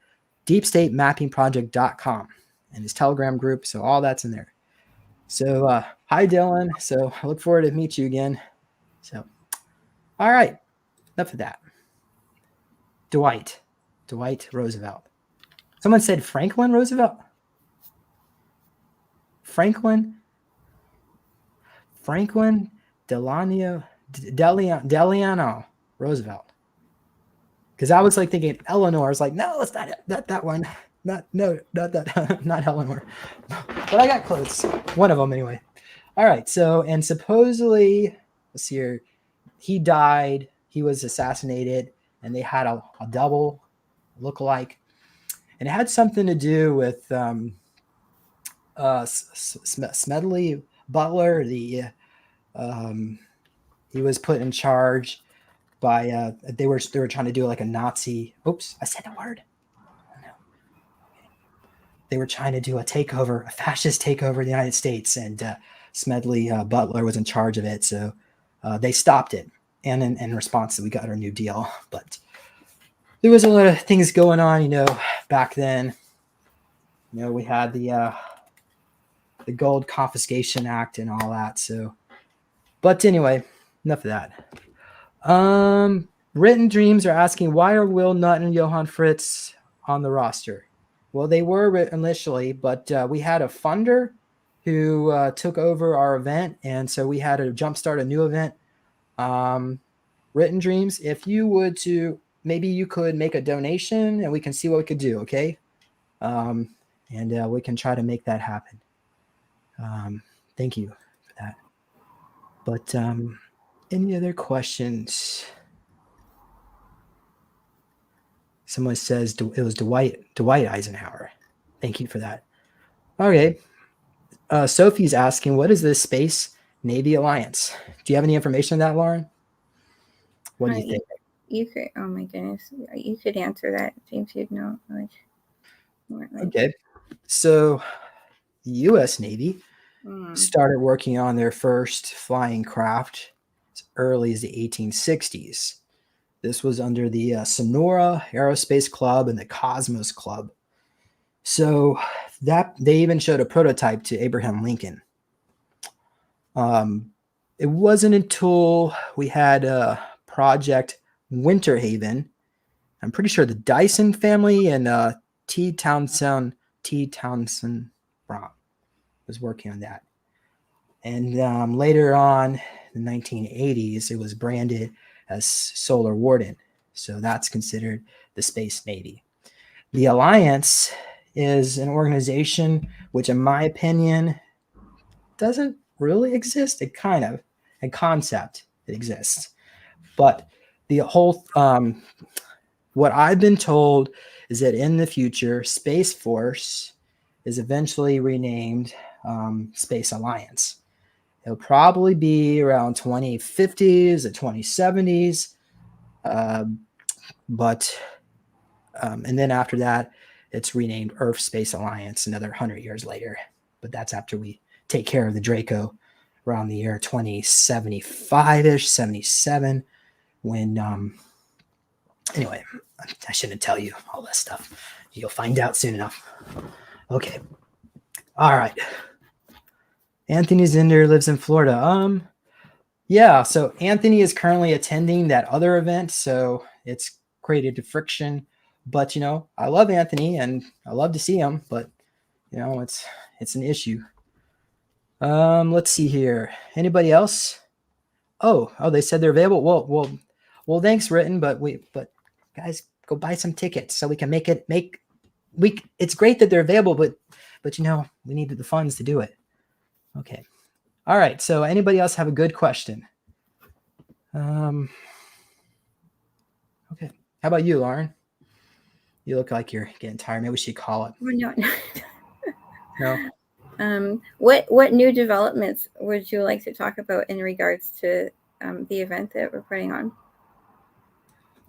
deepstatemappingproject.com and his Telegram group, so all that's in there. So hi, Dylan. So I look forward to meet you again. So, all right, enough of that. Dwight Roosevelt. Someone said Franklin Roosevelt. Franklin Delano Roosevelt. Because I was like thinking Eleanor. I was like, no, it's not that one. Not that, not Eleanor. But I got close. One of them anyway. All right. So, and supposedly, let's see here, he died. He was assassinated, and they had a double look-alike, and it had something to do with Smedley Butler. He was put in charge by they were trying to do like a Nazi. Oops, I said the word. Oh, no. They were trying to do a fascist takeover of the United States, and Smedley Butler was in charge of it. So they stopped it, and in response, we got our New Deal. But there was a lot of things going on, back then. We had the Gold Confiscation Act and all that. So, but anyway, enough of that. Written Dreams are asking, why are Will Nutt and Johann Fritz on the roster? Well, they were initially, but we had a funder who took over our event, and so we had to jumpstart a new event. Written Dreams, if you would maybe you could make a donation, and we can see what we could do, okay? And we can try to make that happen. Thank you for that. But any other questions? Someone says it was Dwight Eisenhower. Thank you for that. Okay. Sophie's asking, what is the Space Navy Alliance? Do you have any information on that, Lauren? What do you think? you could. Oh my goodness, you could answer that, James. You'd know. Okay. So the U.S. Navy Mm. started working on their first flying craft as early as the 1860s. This was under the Sonora Aerospace Club and the Cosmos Club. So that they even showed a prototype to Abraham Lincoln. It wasn't until we had Project Winter Haven. I'm pretty sure the Dyson family and T. Townsend Brown was working on that. And later on, in the 1980s, it was branded as Solar Warden. So that's considered the Space Navy. The Alliance is an organization which, in my opinion, doesn't really exist. It kind of, in concept, it exists. But the whole, what I've been told is that in the future, Space Force is eventually renamed Space Alliance. It'll probably be around 2050s or 2070s. And then after that, it's renamed Earth Space Alliance another 100 years later. But that's after we take care of the Draco around the year 2075-ish, 77, when, anyway, I shouldn't tell you all that stuff. You'll find out soon enough. Okay. All right. Anthony Zinder lives in Florida. Yeah, so Anthony is currently attending that other event, so it's created a friction. But I love Anthony and I love to see him, but it's an issue. Let's see here. Anybody else? Oh, they said they're available. Well, thanks, Written, but guys, go buy some tickets so we can it's great that they're available, but we need the funds to do it. Okay. All right. So anybody else have a good question? Okay. How about you, Lauren? You look like you're getting tired. Maybe we should call it. No. No. What new developments would you like to talk about in regards to the event that we're putting on?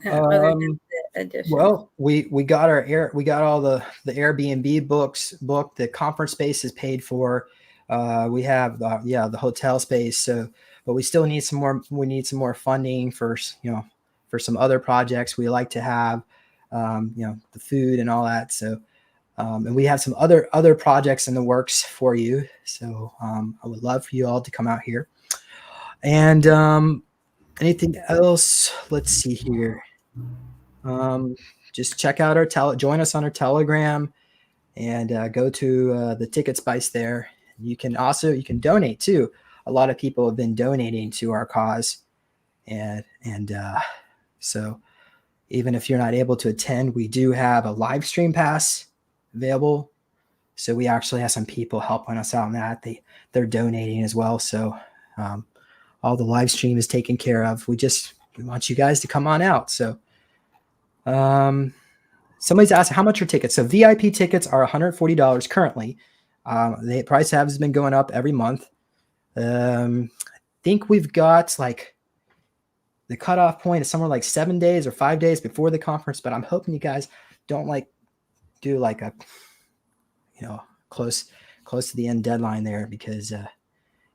Other than the addition? Well, we got all the Airbnb booked. The conference space is paid for. We have the hotel space. So, but we still need some more. We need some more funding for some other projects we like to have. The food and all that. So, and we have some other projects in the works for you. So, I would love for you all to come out here. And anything else? Let's see here. Just check out join us on our Telegram, and go to the Ticket Spice there. You can donate too. A lot of people have been donating to our cause, and so even if you're not able to attend, we do have a live stream pass available. So we actually have some people helping us out on that. They're donating as well. So all the live stream is taken care of. We want you guys to come on out. So somebody's asked how much are tickets. So VIP tickets are $140 currently. The price has been going up every month. I think we've got like the cutoff point is somewhere like 7 days or 5 days before the conference, but I'm hoping you guys don't do like a, close to the end deadline there, because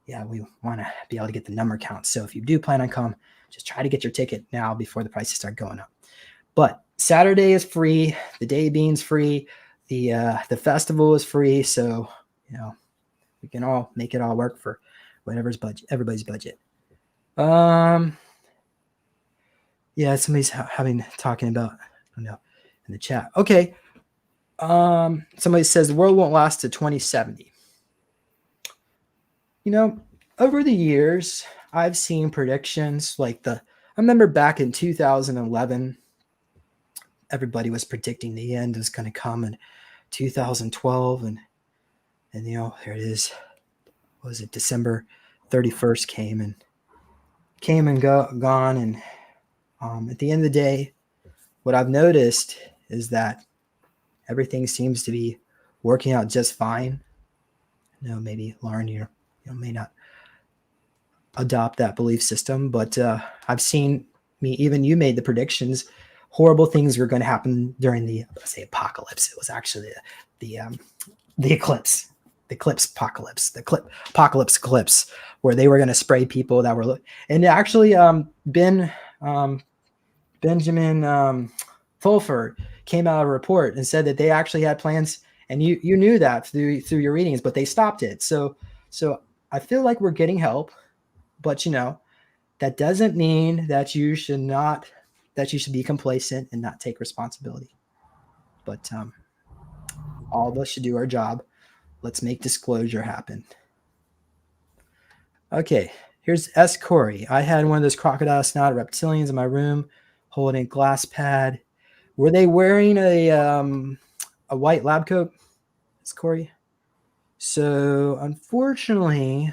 we want to be able to get the number count. So if you do plan on come, just try to get your ticket now before the prices start going up. But Saturday is free. The day being's free. The festival is free. So, we can all make it all work for everybody's budget. Yeah, somebody's talking about, I don't know, in the chat. Okay. Somebody says the world won't last to 2070. Over the years, I've seen predictions I remember back in 2011, everybody was predicting the end was going to come in 2012, and there it is. What was it? December 31st came and gone, and at the end of the day, what I've noticed is that everything seems to be working out just fine. Maybe Lauren, you may not adopt that belief system, but I've seen mean, even you made the predictions. Horrible things were going to happen during the, let's say, apocalypse. It was actually the eclipse, the eclipse apocalypse, the apocalypse eclipse, where they were going to spray people that were, and actually, Benjamin Fulford came out of a report and said that they actually had plans, and you knew that through your readings, but they stopped it. So I feel like we're getting help, but that doesn't mean that you should be complacent and not take responsibility. But all of us should do our job. Let's make disclosure happen. Okay, here's S. Corey. I had one of those crocodile snout reptilians in my room holding a glass pad. Were they wearing a white lab coat, S. Corey? So unfortunately,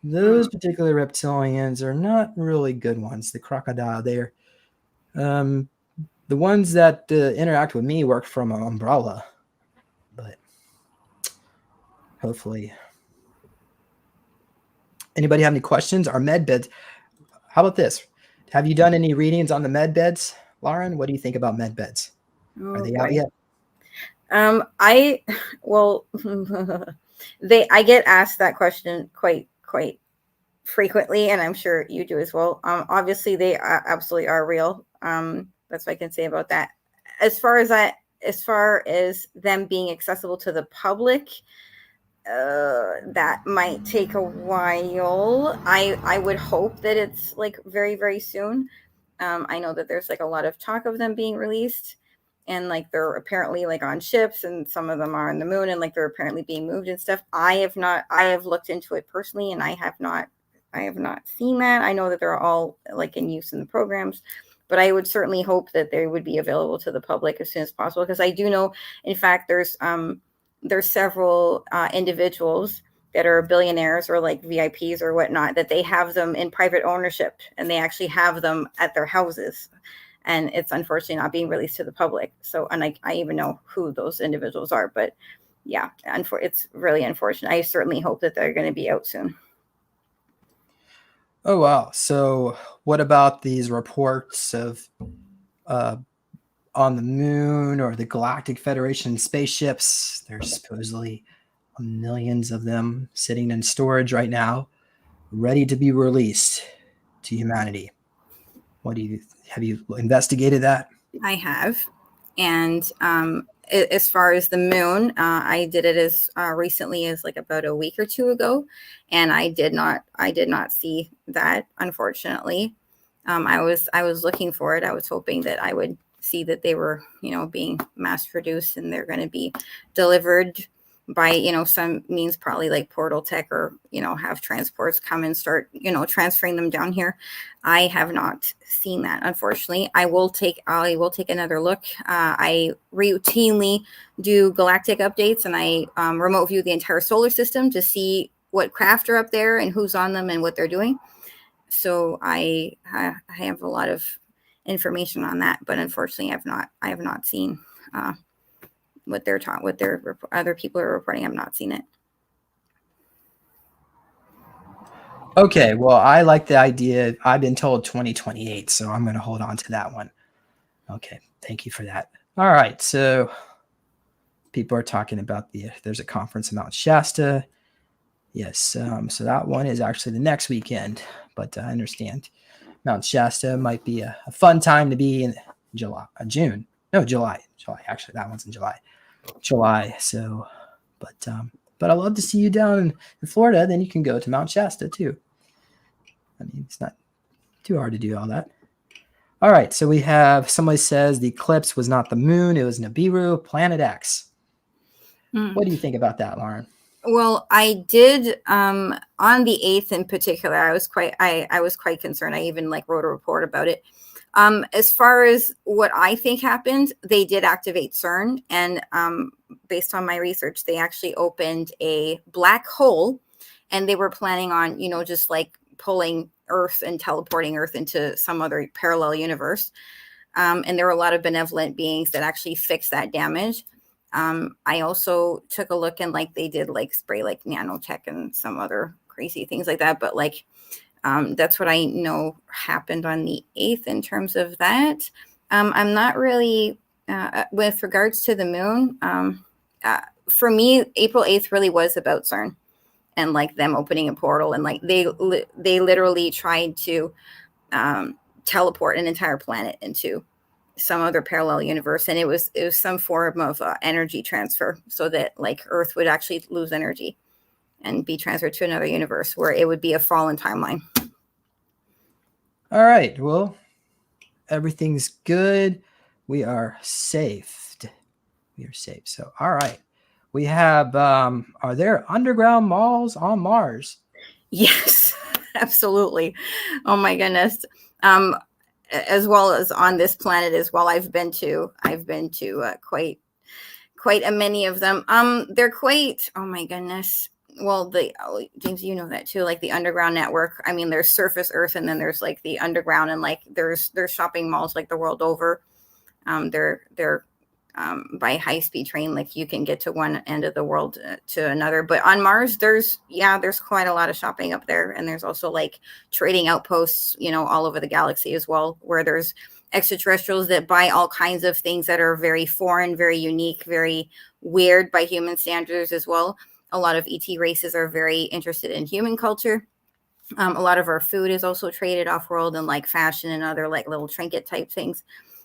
those particular reptilians are not really good ones. The crocodile, they're the ones that interact with me work from an umbrella, but hopefully. Anybody have any questions? Our med beds. How about this? Have you done any readings on the med beds, Lauren? What do you think about med beds? Are they out yet? I get asked that question quite frequently, and I'm sure you do as well. Obviously, they absolutely are real. That's what I can say about that. As far as them being accessible to the public, that might take a while. I would hope that it's like very, very soon. I know that there's like a lot of talk of them being released, and like they're apparently like on ships, and some of them are on the moon, and like they're apparently being moved and stuff. I have looked into it personally, and I have not seen that. I know that they're all like in use in the programs, but I would certainly hope that they would be available to the public as soon as possible, because I do know, in fact, there's several individuals that are billionaires or like VIPs or whatnot, that they have them in private ownership, and they actually have them at their houses, and it's unfortunately not being released to the public. So, and I even know who those individuals are, but yeah, it's really unfortunate. I certainly hope that they're going to be out soon. Oh, wow. So what about these reports of on the moon or the Galactic Federation spaceships? There's supposedly millions of them sitting in storage right now, ready to be released to humanity. Have you investigated that? I have. And as far as the moon, I did it as recently as like about a week or two ago, and I did not see that, unfortunately. I was looking for it. I was hoping that I would see that they were, being mass produced, and they're going to be delivered by, some means, probably like Portal Tech, or, have transports come and start, transferring them down here. I have not seen that, unfortunately. I will take another look. I routinely do galactic updates, and I remote view the entire solar system to see what craft are up there and who's on them and what they're doing. So I have a lot of information on that, but unfortunately I have not seen what other people are reporting. I've not seen it. Okay, well, I like the idea. I've been told 2028, so I'm going to hold on to that one. Okay, thank you for that. All right, so people are talking about there's a conference in Mount Shasta. Yes, so that one is actually the next weekend, but I understand Mount Shasta might be a fun time to be in July. Actually, that one's in July. So, but I'd love to see you down in Florida. Then you can go to Mount Shasta too. I mean, it's not too hard to do all that. All right, so we have, somebody says the eclipse was not the moon, it was Nibiru, Planet X. What do you think about that, Lauren? Well, I did on the 8th in particular. I was quite concerned. I even wrote a report about it. As far as what I think happened, they did activate CERN, and based on my research, they actually opened a black hole, and they were planning on, just like pulling Earth and teleporting Earth into some other parallel universe. And there were a lot of benevolent beings that actually fixed that damage. I also took a look, and they did spray nanotech and some other crazy things like that. But That's what I know happened on the 8th in terms of that. I'm not really, with regards to the moon, for me, April 8th really was about CERN and like them opening a portal, and like they literally tried to teleport an entire planet into some other parallel universe, and it was some form of energy transfer, so that like Earth would actually lose energy and be transferred to another universe where it would be a fallen timeline. All right. Well, everything's good. We are safe. We are safe. So, all right. We have, are there underground malls on Mars? Yes, absolutely. Oh my goodness. As well as on this planet as well. I've been to quite a many of them. They're quite, oh my goodness. Well, James, you know that too, like the underground network. I mean, there's surface Earth, and then there's like the underground, and like there's shopping malls like the world over. They're by high speed train, like you can get to one end of the world to another. But on Mars, there's quite a lot of shopping up there, and there's also like trading outposts, all over the galaxy as well, where there's extraterrestrials that buy all kinds of things that are very foreign, very unique, very weird by human standards as well. A lot of ET races are very interested in human culture. A lot of our food is also traded off world, and like fashion and other like little trinket type things.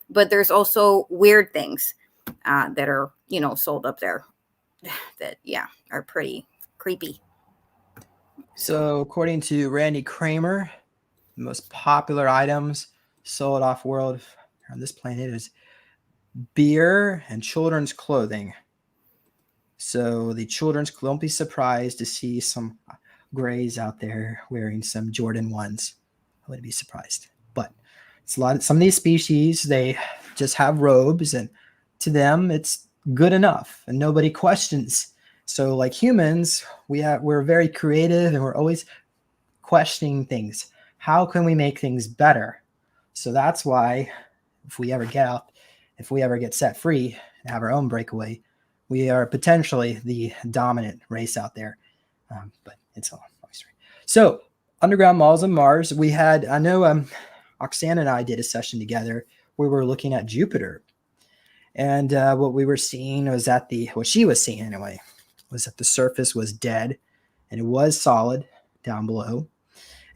But there's also weird things that are, sold up there that, are pretty creepy. So, according to Randy Kramer, the most popular items sold off world on this planet is beer and children's clothing. So the children's, don't be surprised to see some grays out there wearing some Jordan 1s. I wouldn't be surprised. But it's some of these species, they just have robes, and to them it's good enough and nobody questions. So like humans, we're very creative, and we're always questioning things. How can we make things better? So that's why if we ever get set free and have our own breakaway, we are potentially the dominant race out there. But it's a long story. So underground malls on Mars, I know Oksana and I did a session together where we were looking at Jupiter. And what we were seeing was what she was seeing anyway, was that the surface was dead and it was solid down below.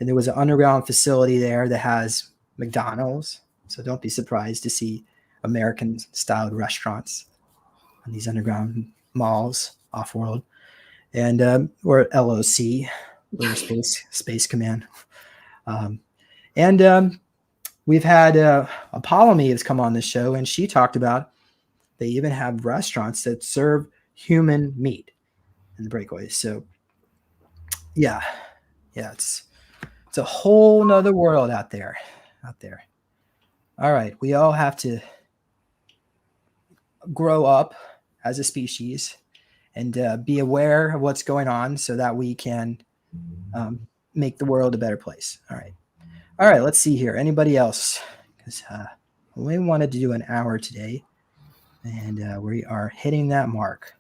And there was an underground facility there that has McDonald's. So don't be surprised to see American-styled restaurants on these underground malls off-world. And or LOC, Lunar Space Command. We've had Apollonie has come on the show, and she talked about they even have restaurants that serve human meat in the breakaways. So yeah, it's a whole nother world out there. All right, we all have to grow up as a species and be aware of what's going on so that we can make the world a better place. All right, let's see here. Anybody else? Because we wanted to do an hour today, and we are hitting that mark.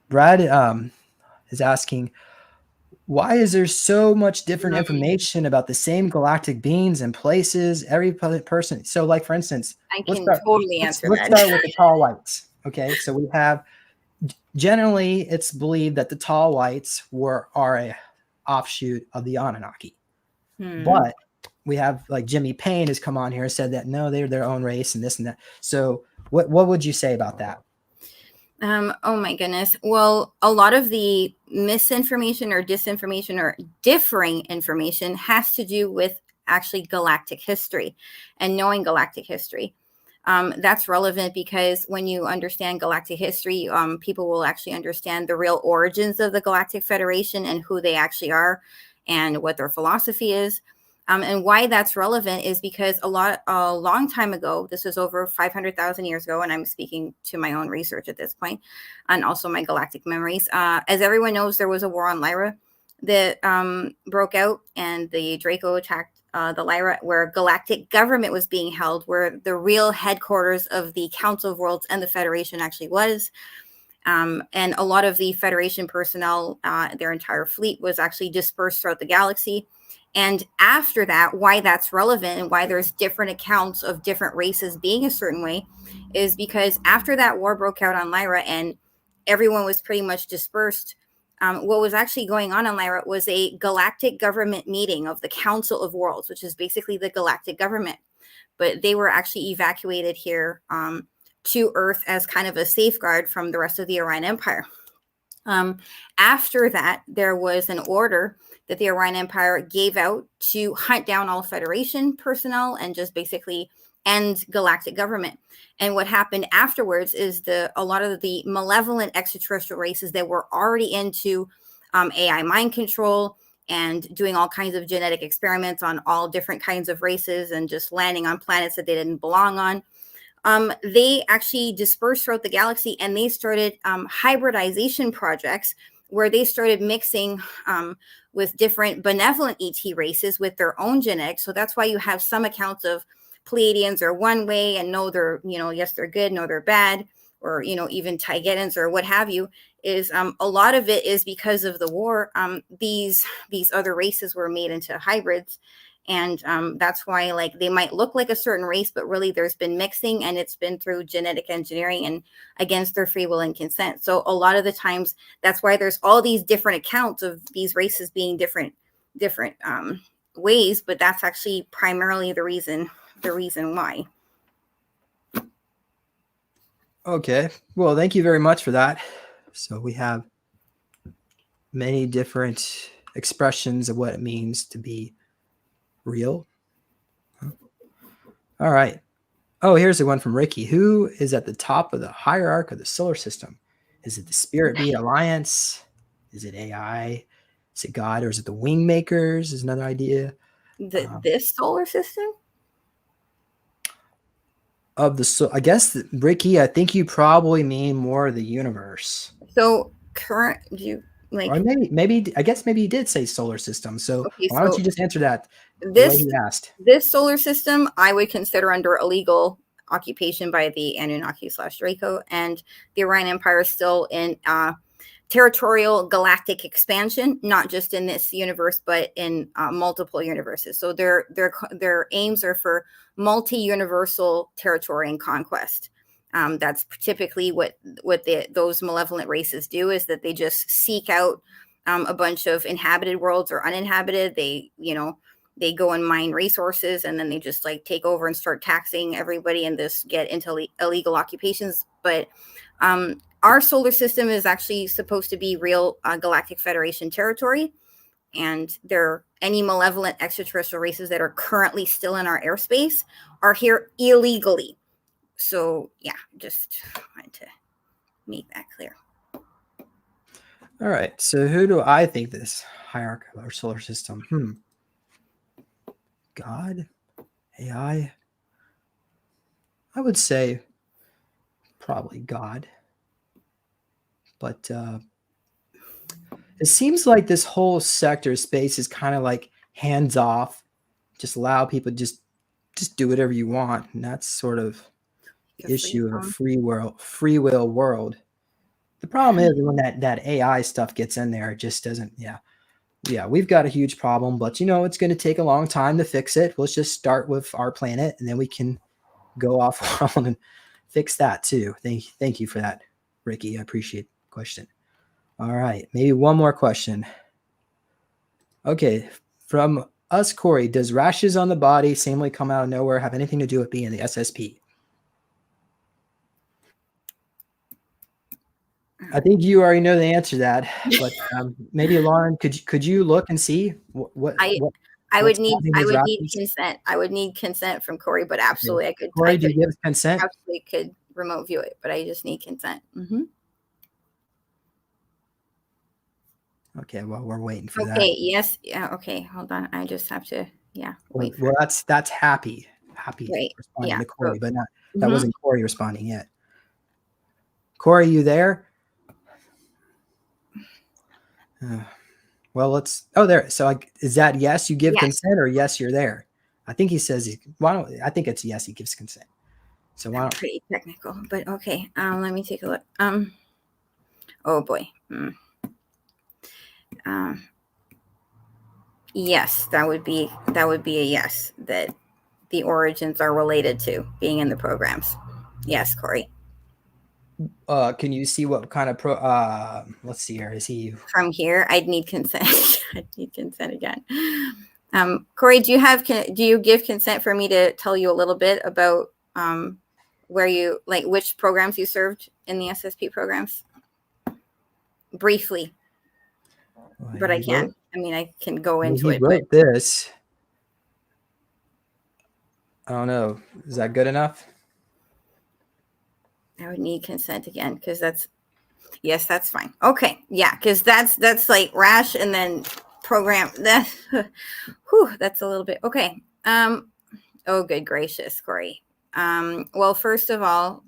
Brad is asking, why is there so much different information about the same galactic beings and places, every person? So like, for instance, I can totally answer that. Let's start with the tall whites. Okay, so we have, generally it's believed that the tall whites are a offshoot of the Anunnaki. But we have like Jimmy Payne has come on here and said that no, they're their own race and this and that. So what would you say about that? Oh my goodness. Well, a lot of the misinformation or disinformation or differing information has to do with actually galactic history and knowing galactic history. That's relevant because when you understand galactic history, people will actually understand the real origins of the Galactic Federation and who they actually are and what their philosophy is. And why that's relevant is because a long time ago, this was over 500,000 years ago, and I'm speaking to my own research at this point, and also my galactic memories. As everyone knows, there was a war on Lyra that broke out, and the Draco attacked the Lyra, where galactic government was being held, where the real headquarters of the Council of Worlds and the Federation actually was. And a lot of the Federation personnel, their entire fleet was actually dispersed throughout the galaxy. And after that, why that's relevant and why there's different accounts of different races being a certain way is because after that war broke out on Lyra and everyone was pretty much dispersed, what was actually going on Lyra was a galactic government meeting of the Council of Worlds, which is basically the galactic government. But they were actually evacuated here to Earth as kind of a safeguard from the rest of the Orion Empire. After that, there was an order that the Orion Empire gave out to hunt down all Federation personnel and just basically end galactic government. And what happened afterwards is a lot of the malevolent extraterrestrial races that were already into AI mind control and doing all kinds of genetic experiments on all different kinds of races and just landing on planets that they didn't belong on. They actually dispersed throughout the galaxy and they started hybridization projects where they started mixing with different benevolent ET races with their own genetics. So that's why you have some accounts of Pleiadians are one way and no, they're, yes, they're good, no, they're bad, or, even Tygetans or what have you, is a lot of it is because of the war. These other races were made into hybrids. And that's why, like, they might look like a certain race, but really there's been mixing and it's been through genetic engineering and against their free will and consent. So a lot of the times that's why there's all these different accounts of these races being different ways, but that's actually primarily the reason why. Okay. Well, thank you very much for that. So we have many different expressions of what it means to be real. All right. Oh, here's the one from Ricky. Who is at the top of the hierarchy of the solar system? Is it the Spirit Beat Alliance? Is it AI? Is it God? Or is it the Wingmakers? Is another idea. This solar system? I guess, Ricky, I think you probably mean more of the universe. So current, do you like? Or maybe I guess maybe you did say solar system. So Okay, why don't you just answer that the way this he asked? this solar system I would consider under illegal occupation by the Anunnaki/Draco, and the Orion Empire is still in territorial galactic expansion, not just in this universe, but in multiple universes. So their aims are for multi-universal territory and conquest. That's typically what those malevolent races do, is that they just seek out a bunch of inhabited worlds or uninhabited. They go and mine resources, and then they just like take over and start taxing everybody and just get into illegal occupations. But our solar system is actually supposed to be real Galactic Federation territory. And any malevolent extraterrestrial races that are currently still in our airspace are here illegally. So yeah, just wanted to make that clear. All right. So who do I think this hierarchy of our solar system? God? AI? I would say probably God. But it seems like this whole sector space is kind of like hands off. Just allow people just do whatever you want. And that's sort of the issue of a free will world. The problem is when that AI stuff gets in there, it just doesn't. Yeah, we've got a huge problem, but it's going to take a long time to fix it. Let's just start with our planet, and then we can go off world and fix that too. Thank you for that, Ricky. I appreciate the question. All right, maybe one more question. Okay, from us, Corey, does rashes on the body seemingly come out of nowhere have anything to do with being in the SSP? I think you already know the answer to that, but maybe Lauren, could you look and see what I would need consent. I would need consent from Corey, but absolutely I could. Corey, do you give consent? Absolutely could remote view it, but I just need consent. Mm-hmm. Okay, well, we're waiting for that. Okay, yes. Yeah, okay, hold on. I just have to, wait. Well, that's happy right. responding to Corey, but that wasn't Corey responding yet. Corey, you there? Well, there. So is that yes, you give consent, or yes, you're there? I think he says, I think it's yes, he gives consent. So why don't pretty technical, but okay. Let me take a look. Oh boy. Yes, that would be a yes, that the origins are related to being in the programs. Yes, Corey. Can you see what kind of let's see here. Is he From here? I'd need consent. I'd need consent again. Corey, do you give consent for me to tell you a little bit about where you, like, which programs you served in the SSP programs? Briefly. But I can. I mean, I can go into it. He wrote this. I don't know. Is that good enough? I would need consent again because yes, that's fine. Okay, yeah, because that's like rash and then program. That, whew, that's a little bit okay. Oh, good gracious, Corey. Well, first of all,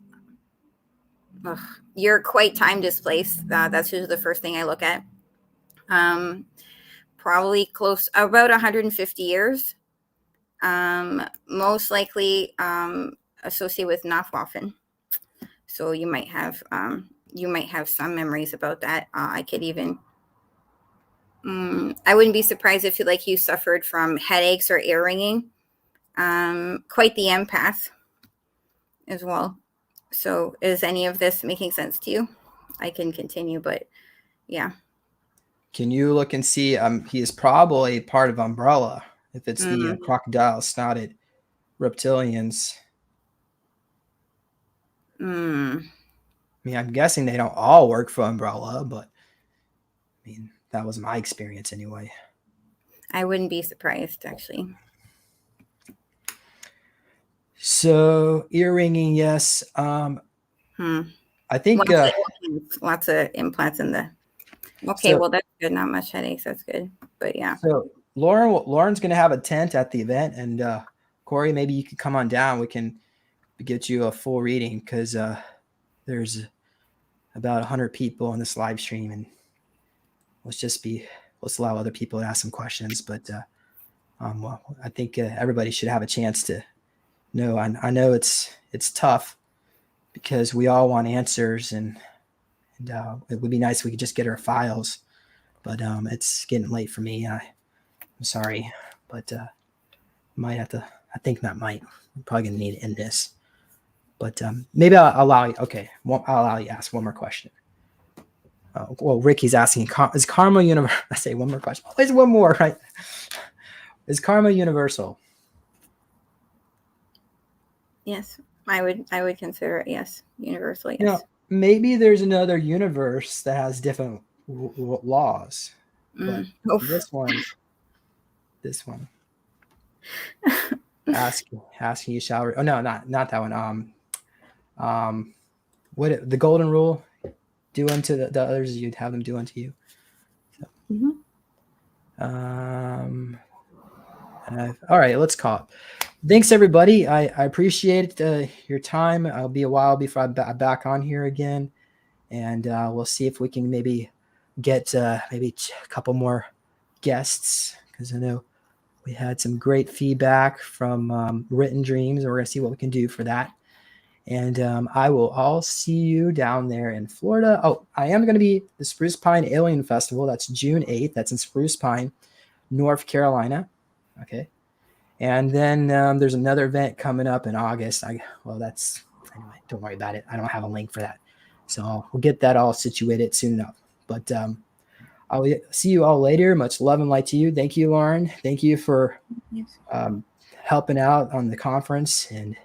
you're quite time displaced. That's usually the first thing I look at. Probably close about 150 years. Most likely associated with Nathwaffen. So you might have some memories about that. I could even I wouldn't be surprised if you suffered from headaches or ear ringing. Quite the empath as well. So is any of this making sense to you? I can continue, but yeah. Can you look and see? He is probably part of Umbrella if it's the crocodile snouted reptilians. I mean, I'm guessing they don't all work for Umbrella, but I mean, that was my experience anyway. I wouldn't be surprised, actually. So ear ringing, yes. I think lots of implants in the. Okay, well that's good. Not much headaches. That's good. But yeah. So Lauren's going to have a tent at the event, and Corey, maybe you can come on down. We can get you a full reading because there's about 100 people on this live stream, and let's allow other people to ask some questions. But well, I think everybody should have a chance to know. I know it's tough because we all want answers, and it would be nice if we could just get our files. But it's getting late for me. I'm sorry, but might have to. I think that might. I'm probably gonna need to end this. But maybe I'll allow you. Okay, I'll allow you to ask one more question. Well, Ricky's asking, is karma universal? I say one more question. Always one more, right? Is karma universal? Yes, I would consider it, yes, universal, yes. You know, maybe there's another universe that has different laws. But this one. asking you shall. Oh no, not that one. What the golden rule? Do unto the others as you'd have them do unto you. So, all right, let's call it. Thanks everybody. I appreciate your time. I'll be a while before I'm back on here again, and we'll see if we can maybe get maybe a couple more guests, because I know we had some great feedback from Written Dreams, and we're gonna see what we can do for that. And I will all see you down there in Florida. Oh, I am going to be the Spruce Pine Alien Festival. That's June 8th. That's in Spruce Pine, North Carolina. Okay. And then there's another event coming up in August. Anyway, don't worry about it. I don't have a link for that. So we'll get that all situated soon enough. But I'll see you all later. Much love and light to you. Thank you, Lauren. Thank you for helping out on the conference, and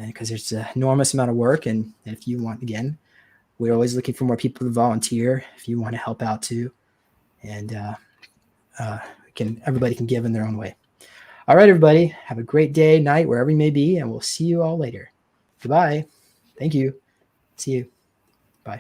because there's an enormous amount of work. And if you want, again, we're always looking for more people to volunteer if you want to help out too. And everybody can give in their own way. All right, everybody, have a great day, night, wherever you may be, and we'll see you all later. Goodbye. Thank you. See you. Bye.